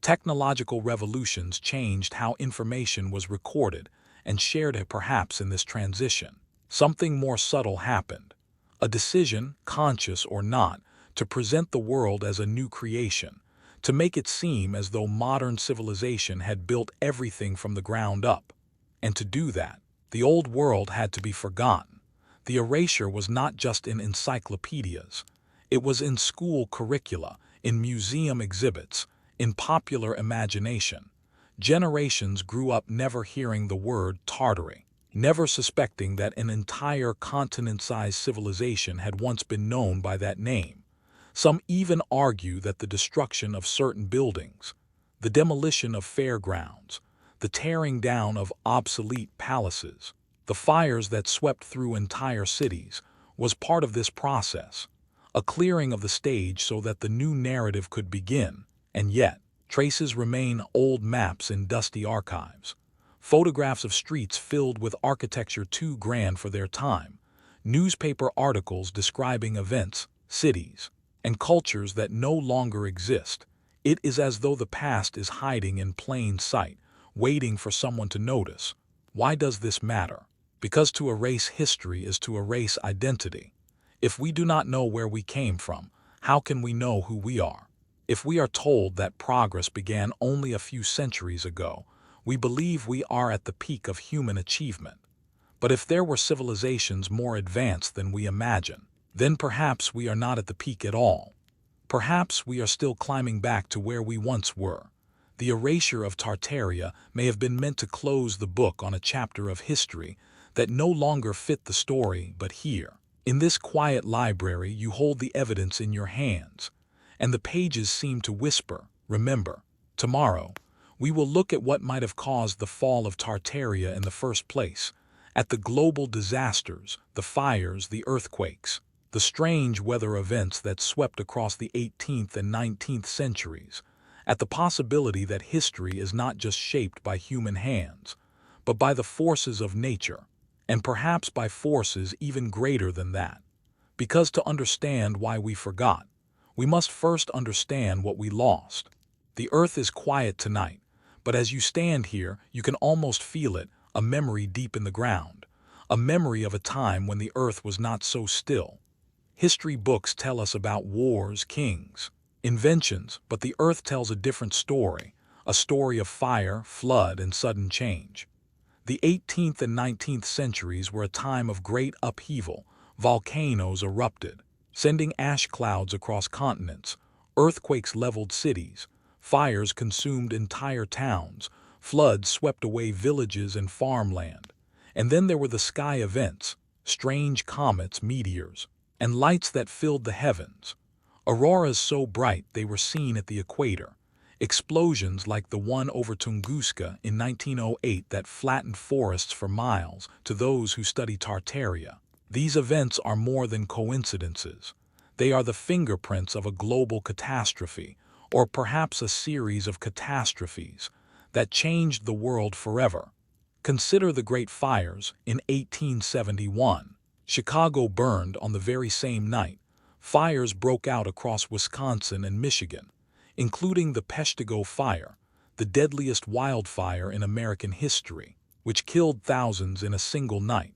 Technological revolutions changed how information was recorded and shared. Perhaps in this transition, something more subtle happened. A decision, conscious or not, to present the world as a new creation, to make it seem as though modern civilization had built everything from the ground up. And to do that, the old world had to be forgotten. The erasure was not just in encyclopedias. It was in school curricula, in museum exhibits, in popular imagination. Generations grew up never hearing the word Tartary, never suspecting that an entire continent-sized civilization had once been known by that name. Some even argue that the destruction of certain buildings, the demolition of fairgrounds, the tearing down of obsolete palaces, the fires that swept through entire cities, was part of this process, a clearing of the stage so that the new narrative could begin. And yet, traces remain: old maps in dusty archives, photographs of streets filled with architecture too grand for their time, newspaper articles describing events, cities, and cultures that no longer exist. It is as though the past is hiding in plain sight, waiting for someone to notice. Why does this matter? Because to erase history is to erase identity. If we do not know where we came from, how can we know who we are? If we are told that progress began only a few centuries ago, we believe we are at the peak of human achievement. But if there were civilizations more advanced than we imagine, then perhaps we are not at the peak at all. Perhaps we are still climbing back to where we once were. The erasure of Tartaria may have been meant to close the book on a chapter of history that no longer fit the story. But here, in this quiet library, you hold the evidence in your hands, and the pages seem to whisper, remember. Tomorrow, we will look at what might have caused the fall of Tartaria in the first place, at the global disasters, the fires, the earthquakes, the strange weather events that swept across the 18th and 19th centuries, at the possibility that history is not just shaped by human hands, but by the forces of nature, and perhaps by forces even greater than that. Because to understand why we forgot, we must first understand what we lost. The earth is quiet tonight, but as you stand here, you can almost feel it, a memory deep in the ground, a memory of a time when the earth was not so still. History books tell us about wars, kings, inventions, but the earth tells a different story, a story of fire, flood, and sudden change. The 18th and 19th centuries were a time of great upheaval. Volcanoes erupted, sending ash clouds across continents. Earthquakes leveled cities. Fires consumed entire towns. Floods swept away villages and farmland. And then there were the sky events, strange comets, meteors, and lights that filled the heavens. Auroras so bright they were seen at the equator. Explosions like the one over Tunguska in 1908 that flattened forests for miles. To those who study Tartaria, these events are more than coincidences. They are the fingerprints of a global catastrophe, or perhaps a series of catastrophes that changed the world forever. Consider the Great Fires in 1871. Chicago burned on the very same night. Fires broke out across Wisconsin and Michigan, including the Peshtigo Fire, the deadliest wildfire in American history, which killed thousands in a single night.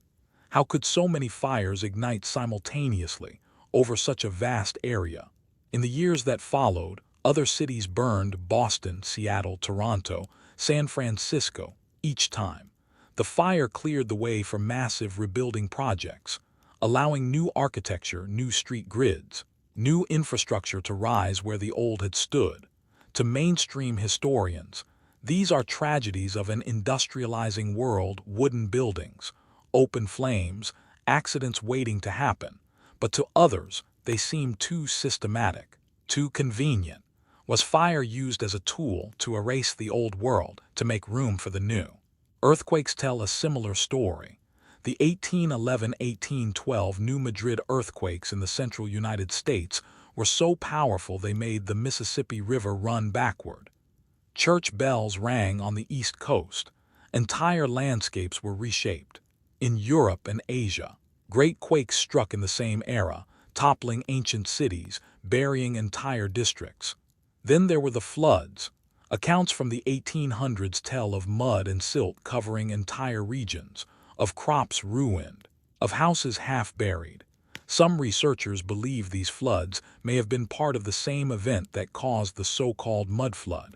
How could so many fires ignite simultaneously over such a vast area? In the years that followed, other cities burned: Boston, Seattle, Toronto, San Francisco. Each time, the fire cleared the way for massive rebuilding projects, allowing new architecture, new street grids, new infrastructure to rise where the old had stood. To mainstream historians, these are tragedies of an industrializing world: wooden buildings, open flames, accidents waiting to happen. But to others, they seem too systematic, too convenient. Was fire used as a tool to erase the old world, to make room for the new? Earthquakes tell a similar story. The 1811–1812 New Madrid earthquakes in the central United States were so powerful they made the Mississippi River run backward. Church bells rang on the East Coast. Entire landscapes were reshaped. In Europe and Asia, great quakes struck in the same era, toppling ancient cities, burying entire districts. Then there were the floods. Accounts from the 1800s tell of mud and silt covering entire regions, of crops ruined, of houses half buried. Some researchers believe these floods may have been part of the same event that caused the so-called mudflood,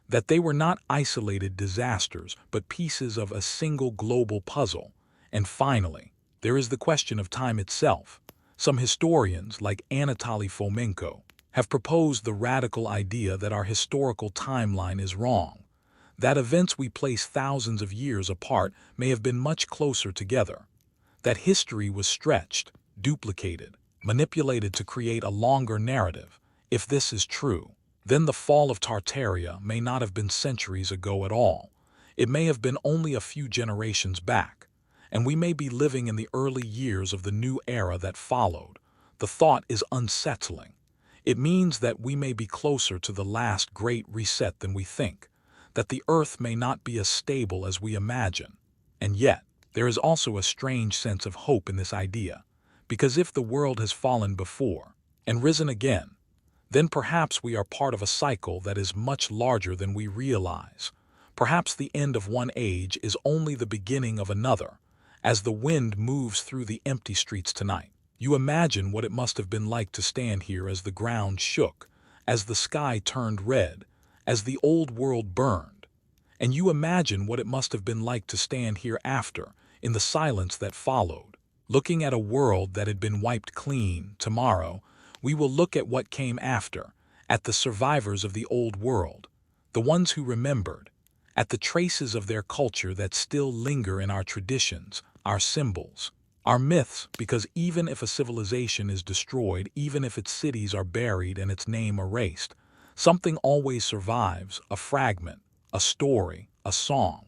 that they were not isolated disasters but pieces of a single global puzzle. And finally, there is the question of time itself. Some historians, like Anatoly Fomenko, have proposed the radical idea that our historical timeline is wrong, that events we place thousands of years apart may have been much closer together, that history was stretched, duplicated, manipulated to create a longer narrative. If this is true, then the fall of Tartaria may not have been centuries ago at all. It may have been only a few generations back, and we may be living in the early years of the new era that followed. The thought is unsettling. It means that we may be closer to the last great reset than we think, that the earth may not be as stable as we imagine. And yet, there is also a strange sense of hope in this idea, because if the world has fallen before and risen again, then perhaps we are part of a cycle that is much larger than we realize. Perhaps the end of one age is only the beginning of another. As the wind moves through the empty streets tonight, you imagine what it must have been like to stand here as the ground shook, as the sky turned red, as the old world burned. And you imagine what it must have been like to stand here after, in the silence that followed, looking at a world that had been wiped clean. Tomorrow, we will look at what came after, at the survivors of the old world, the ones who remembered, at the traces of their culture that still linger in our traditions, our symbols, our myths, because even if a civilization is destroyed, even if its cities are buried and its name erased, something always survives, a fragment, a story, a song.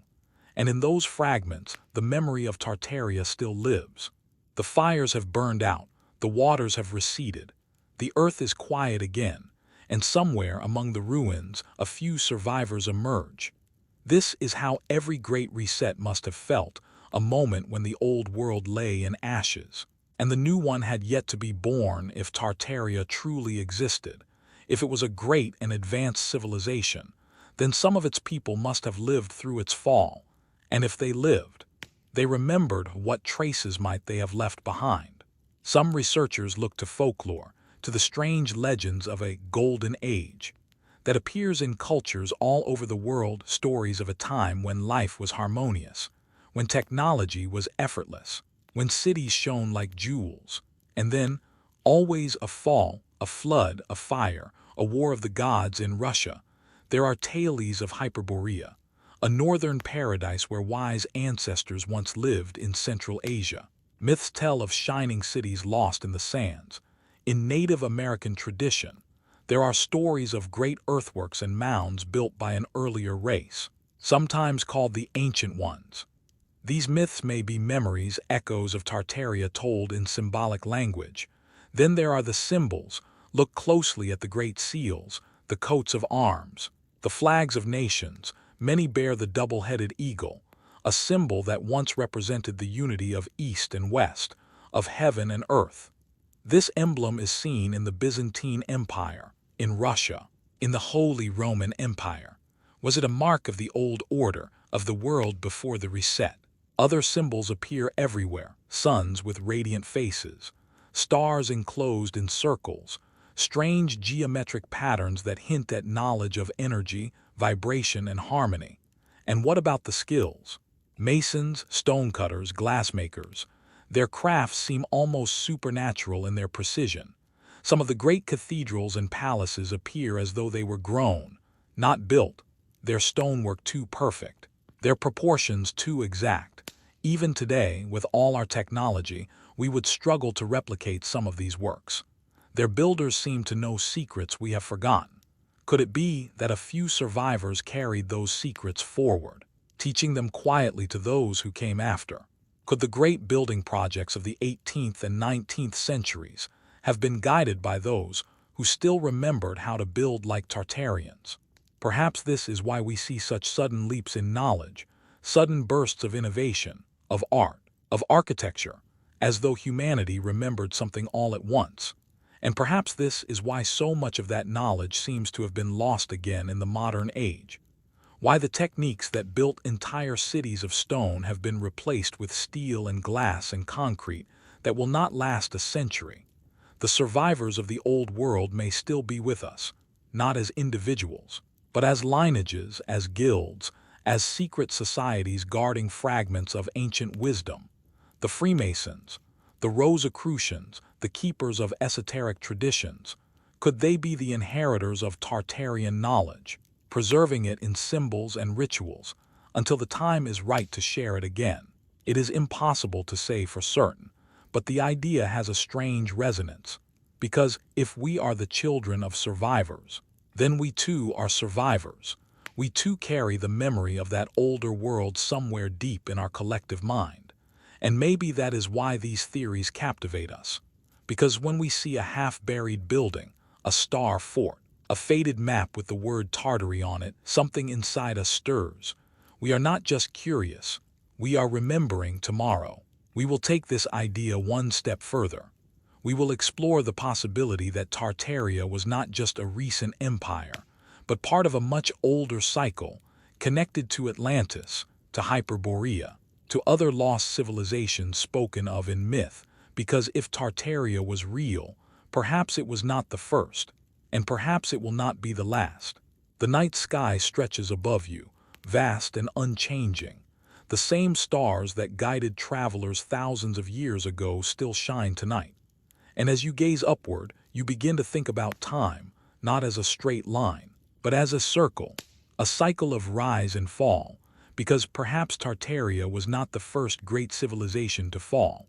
And in those fragments, the memory of Tartaria still lives. The fires have burned out, the waters have receded, the earth is quiet again, and somewhere among the ruins, a few survivors emerge. This is how every great reset must have felt, a moment when the old world lay in ashes, and the new one had yet to be born. If Tartaria truly existed, if it was a great and advanced civilization, then some of its people must have lived through its fall, and if they lived, they remembered. What traces might they have left behind? Some researchers look to folklore, to the strange legends of a golden age that appears in cultures all over the world, stories of a time when life was harmonious, when technology was effortless, when cities shone like jewels, and then always a fall, a flood, a fire, a war of the gods. In Russia, there are tales of Hyperborea, a northern paradise where wise ancestors once lived. In Central Asia, myths tell of shining cities lost in the sands. In Native American tradition, there are stories of great earthworks and mounds built by an earlier race, sometimes called the Ancient Ones. These myths may be memories, echoes of Tartaria told in symbolic language. Then there are the symbols. Look closely at the great seals, the coats of arms, the flags of nations. Many bear the double-headed eagle, a symbol that once represented the unity of East and West, of heaven and earth. This emblem is seen in the Byzantine Empire, in Russia, in the Holy Roman Empire. Was it a mark of the old order, of the world before the reset? Other symbols appear everywhere: suns with radiant faces, stars enclosed in circles, strange geometric patterns that hint at knowledge of energy, vibration, and harmony. And what about the skills? Masons, stonecutters, glassmakers. Their crafts seem almost supernatural in their precision. Some of the great cathedrals and palaces appear as though they were grown, not built, their stonework too perfect, their proportions too exact. Even today, with all our technology, we would struggle to replicate some of these works. Their builders seem to know secrets we have forgotten. Could it be that a few survivors carried those secrets forward, teaching them quietly to those who came after? Could the great building projects of the 18th and 19th centuries have been guided by those who still remembered how to build like Tartarians? Perhaps this is why we see such sudden leaps in knowledge, sudden bursts of innovation, of art, of architecture, as though humanity remembered something all at once. And perhaps this is why so much of that knowledge seems to have been lost again in the modern age. Why the techniques that built entire cities of stone have been replaced with steel and glass and concrete that will not last a century. The survivors of the old world may still be with us, not as individuals, but as lineages, as guilds, as secret societies guarding fragments of ancient wisdom. The Freemasons, the Rosicrucians, the keepers of esoteric traditions, could they be the inheritors of Tartarian knowledge, preserving it in symbols and rituals until the time is right to share it again? It is impossible to say for certain, but the idea has a strange resonance, because if we are the children of survivors, then we too are survivors. We too carry the memory of that older world somewhere deep in our collective mind. And maybe that is why these theories captivate us. Because when we see a half-buried building, a star fort, a faded map with the word Tartary on it, something inside us stirs. We are not just curious, we are remembering tomorrow. We will take this idea one step further. We will explore the possibility that Tartaria was not just a recent empire, but part of a much older cycle, connected to Atlantis, to Hyperborea, to other lost civilizations spoken of in myth, because if Tartaria was real, perhaps it was not the first, and perhaps it will not be the last. The night sky stretches above you, vast and unchanging. The same stars that guided travelers thousands of years ago still shine tonight. And as you gaze upward, you begin to think about time, not as a straight line, but as a circle, a cycle of rise and fall, because perhaps Tartaria was not the first great civilization to fall.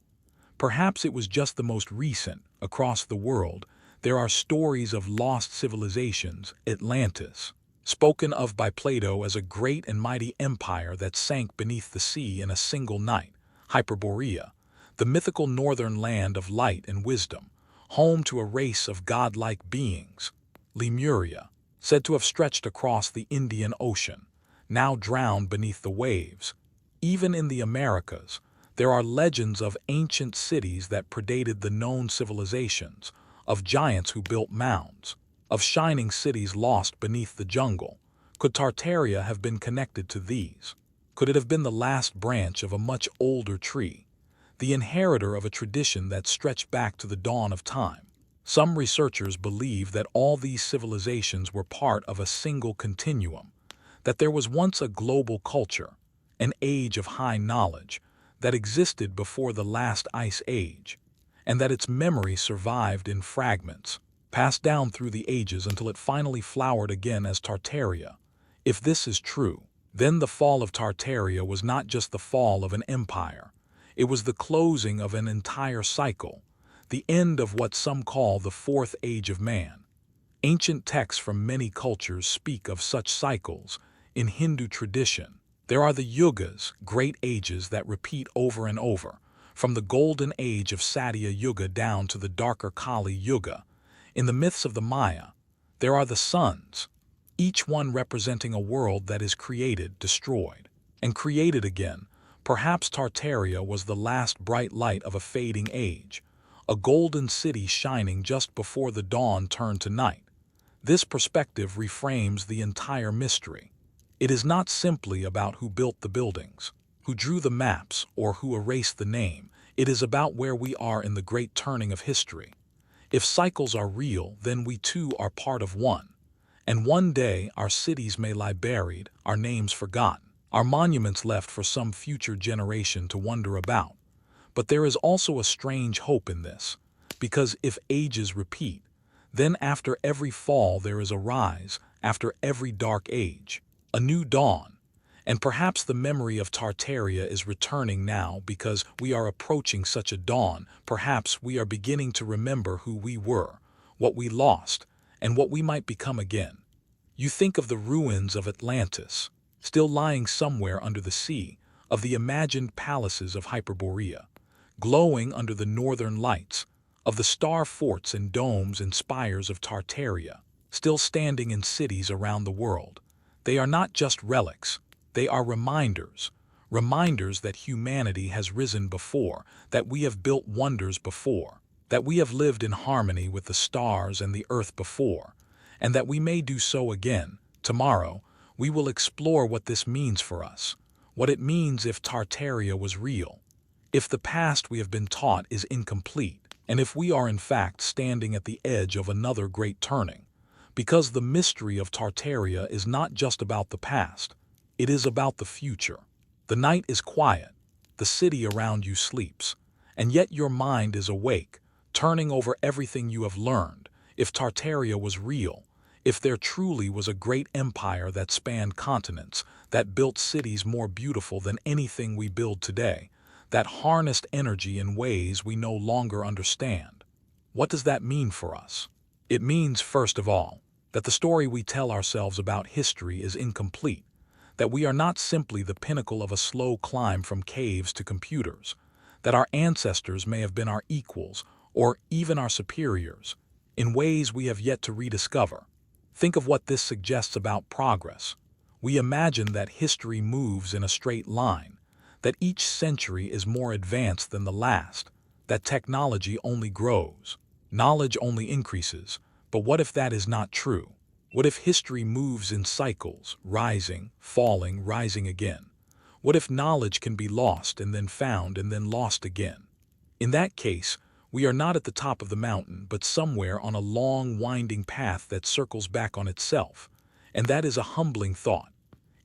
Perhaps it was just the most recent. Across the world, there are stories of lost civilizations, Atlantis, spoken of by Plato as a great and mighty empire that sank beneath the sea in a single night, Hyperborea, the mythical northern land of light and wisdom, home to a race of godlike beings, Lemuria, said to have stretched across the Indian Ocean, now drowned beneath the waves. Even in the Americas, there are legends of ancient cities that predated the known civilizations, of giants who built mounds, of shining cities lost beneath the jungle. Could Tartaria have been connected to these? Could it have been the last branch of a much older tree, the inheritor of a tradition that stretched back to the dawn of time? Some researchers believe that all these civilizations were part of a single continuum, that there was once a global culture, an age of high knowledge, that existed before the last ice age, and that its memory survived in fragments, passed down through the ages until it finally flowered again as Tartaria. If this is true, then the fall of Tartaria was not just the fall of an empire. It was the closing of an entire cycle, the end of what some call the fourth age of man. Ancient texts from many cultures speak of such cycles. In Hindu tradition, there are the yugas, great ages that repeat over and over, from the golden age of Satya Yuga down to the darker Kali Yuga. In the myths of the Maya, there are the suns, each one representing a world that is created, destroyed, and created again. Perhaps Tartaria was the last bright light of a fading age, a golden city shining just before the dawn turned to night. This perspective reframes the entire mystery. It is not simply about who built the buildings, who drew the maps, or who erased the name. It is about where we are in the great turning of history. If cycles are real, then we too are part of one. And one day our cities may lie buried, our names forgotten, our monuments left for some future generation to wonder about. But there is also a strange hope in this, because if ages repeat, then after every fall there is a rise, after every dark age, a new dawn. And perhaps the memory of Tartaria is returning now because we are approaching such a dawn. Perhaps we are beginning to remember who we were, what we lost, and what we might become again. You think of the ruins of Atlantis, still lying somewhere under the sea, of the imagined palaces of Hyperborea, glowing under the northern lights, of the star forts and domes and spires of Tartaria, still standing in cities around the world. They are not just relics, they are reminders, reminders that humanity has risen before, that we have built wonders before, that we have lived in harmony with the stars and the earth before, and that we may do so again. Tomorrow, we will explore what this means for us, what it means if Tartaria was real, if the past we have been taught is incomplete, and if we are in fact standing at the edge of another great turning. Because the mystery of Tartaria is not just about the past, it is about the future. The night is quiet, the city around you sleeps, and yet your mind is awake, turning over everything you have learned. If Tartaria was real, if there truly was a great empire that spanned continents, that built cities more beautiful than anything we build today, that harnessed energy in ways we no longer understand, what does that mean for us? It means, first of all, that the story we tell ourselves about history is incomplete, that we are not simply the pinnacle of a slow climb from caves to computers, that our ancestors may have been our equals, or even our superiors, in ways we have yet to rediscover. Think of what this suggests about progress. We imagine that history moves in a straight line, that each century is more advanced than the last, that technology only grows, knowledge only increases. But what if that is not true? What if history moves in cycles, rising, falling, rising again? What if knowledge can be lost and then found and then lost again? In that case, we are not at the top of the mountain, but somewhere on a long, winding path that circles back on itself. And that is a humbling thought.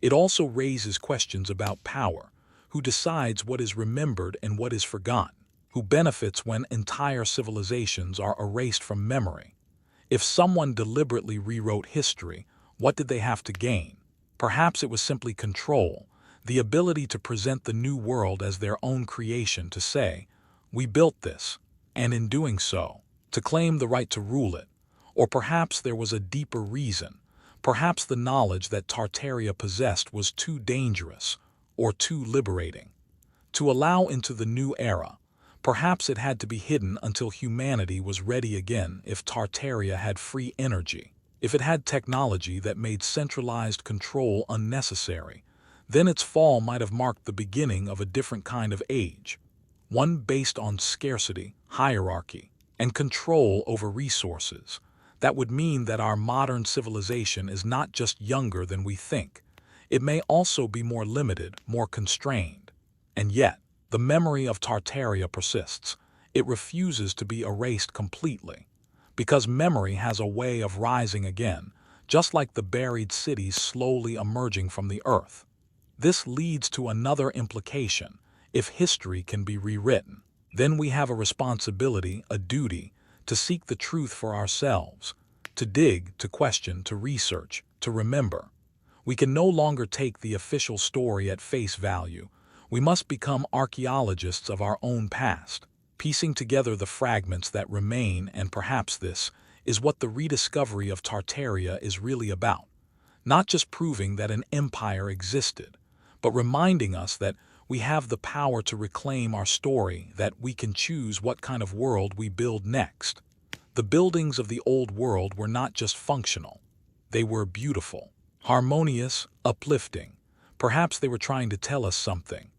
It also raises questions about power. Who decides what is remembered and what is forgotten? Who benefits when entire civilizations are erased from memory? If someone deliberately rewrote history, what did they have to gain? Perhaps it was simply control, the ability to present the new world as their own creation, to say, "We built this," and in doing so, to claim the right to rule it. Or perhaps there was a deeper reason. Perhaps the knowledge that Tartaria possessed was too dangerous, or too liberating, to allow into the new era. Perhaps it had to be hidden until humanity was ready again. If Tartaria had free energy, if it had technology that made centralized control unnecessary, then its fall might have marked the beginning of a different kind of age, one based on scarcity, hierarchy, and control over resources. That would mean that our modern civilization is not just younger than we think. It may also be more limited, more constrained. And yet, the memory of Tartaria persists. It refuses to be erased completely. Because memory has a way of rising again, just like the buried cities slowly emerging from the earth. This leads to another implication. If history can be rewritten, then we have a responsibility, a duty, to seek the truth for ourselves, to dig, to question, to research, to remember. We can no longer take the official story at face value. We must become archaeologists of our own past, piecing together the fragments that remain, and perhaps this is what the rediscovery of Tartaria is really about. Not just proving that an empire existed, but reminding us that we have the power to reclaim our story, that we can choose what kind of world we build next. The buildings of the old world were not just functional. They were beautiful, harmonious, uplifting. Perhaps they were trying to tell us something.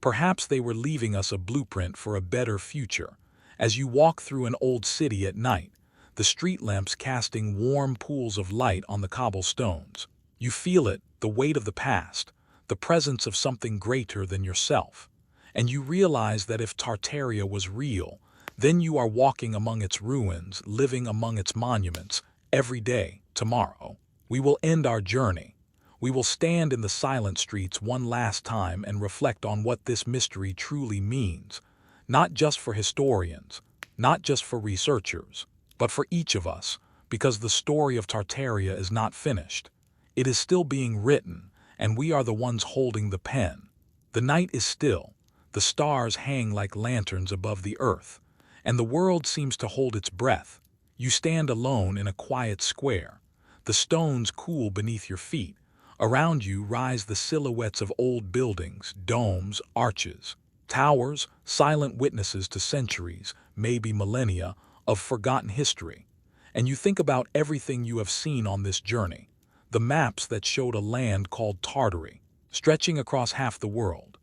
Perhaps they were leaving us a blueprint for a better future. As you walk through an old city at night, the street lamps casting warm pools of light on the cobblestones, you feel it, the weight of the past, the presence of something greater than yourself. And you realize that if Tartaria was real, then you are walking among its ruins, living among its monuments. Every day, tomorrow, we will end our journey. We will stand in the silent streets one last time and reflect on what this mystery truly means, not just for historians, not just for researchers, but for each of us, because the story of Tartaria is not finished. It is still being written, and we are the ones holding the pen. The night is still, the stars hang like lanterns above the earth, and the world seems to hold its breath. You stand alone in a quiet square, the stones cool beneath your feet, Around you rise the silhouettes of old buildings, domes, arches, towers, silent witnesses to centuries, maybe millennia, of forgotten history. And you think about everything you have seen on this journey, the maps that showed a land called Tartary, stretching across half the world,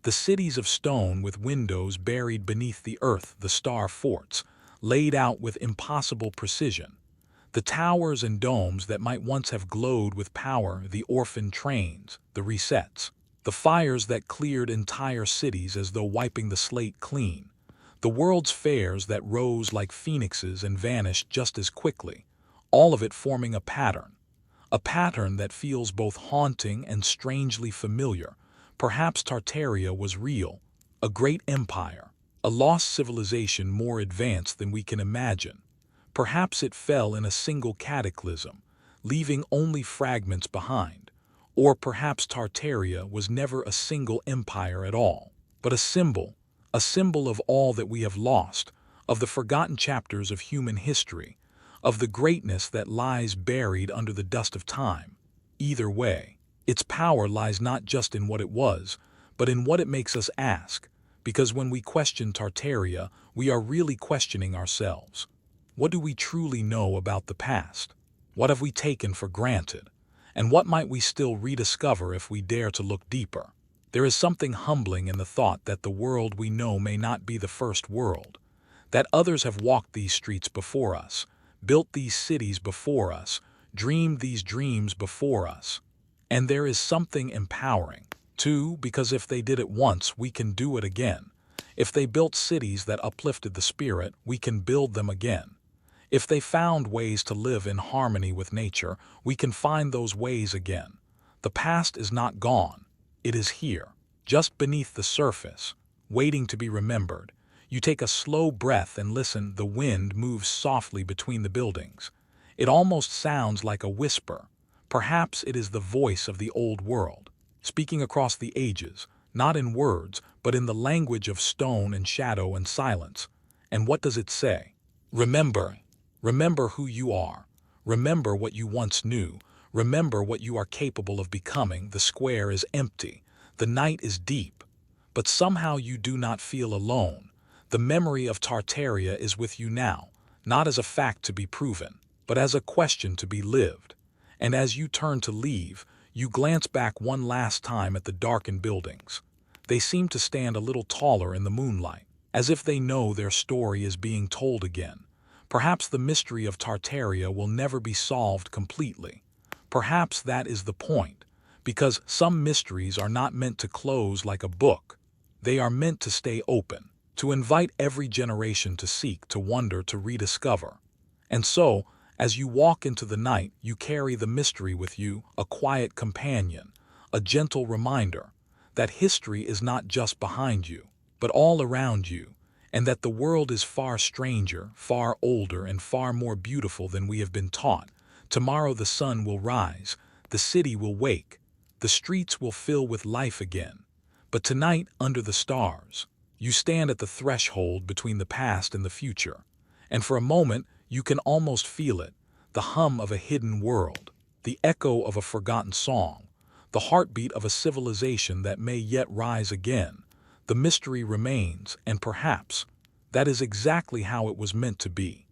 the cities of stone with windows buried beneath the earth, the star forts, laid out with impossible precision, the towers and domes that might once have glowed with power, the orphan trains, the resets, the fires that cleared entire cities as though wiping the slate clean, the world's fairs that rose like phoenixes and vanished just as quickly, all of it forming a pattern that feels both haunting and strangely familiar. Perhaps Tartaria was real, a great empire, a lost civilization more advanced than we can imagine. Perhaps it fell in a single cataclysm, leaving only fragments behind. Or perhaps Tartaria was never a single empire at all, but a symbol of all that we have lost, of the forgotten chapters of human history, of the greatness that lies buried under the dust of time. Either way, its power lies not just in what it was, but in what it makes us ask, because when we question Tartaria, we are really questioning ourselves. What do we truly know about the past? What have we taken for granted? And what might we still rediscover if we dare to look deeper? There is something humbling in the thought that the world we know may not be the first world, that others have walked these streets before us, built these cities before us, dreamed these dreams before us. And there is something empowering, too, because if they did it once, we can do it again. If they built cities that uplifted the spirit, we can build them again. If they found ways to live in harmony with nature, we can find those ways again. The past is not gone. It is here, just beneath the surface, waiting to be remembered. You take a slow breath and listen. The wind moves softly between the buildings. It almost sounds like a whisper. Perhaps it is the voice of the old world, speaking across the ages, not in words, but in the language of stone and shadow and silence. And what does it say? Remember. Remember who you are. Remember what you once knew. Remember what you are capable of becoming. The square is empty. The night is deep. But somehow you do not feel alone. The memory of Tartaria is with you now, not as a fact to be proven, but as a question to be lived. And as you turn to leave, you glance back one last time at the darkened buildings. They seem to stand a little taller in the moonlight, as if they know their story is being told again. Perhaps the mystery of Tartaria will never be solved completely. Perhaps that is the point, because some mysteries are not meant to close like a book. They are meant to stay open, to invite every generation to seek, to wonder, to rediscover. And so, as you walk into the night, you carry the mystery with you, a quiet companion, a gentle reminder that history is not just behind you, but all around you, and that the world is far stranger, far older, and far more beautiful than we have been taught. Tomorrow the sun will rise, the city will wake, the streets will fill with life again. But tonight, under the stars, you stand at the threshold between the past and the future, and for a moment you can almost feel it, the hum of a hidden world, the echo of a forgotten song, the heartbeat of a civilization that may yet rise again. The mystery remains, and perhaps that is exactly how it was meant to be.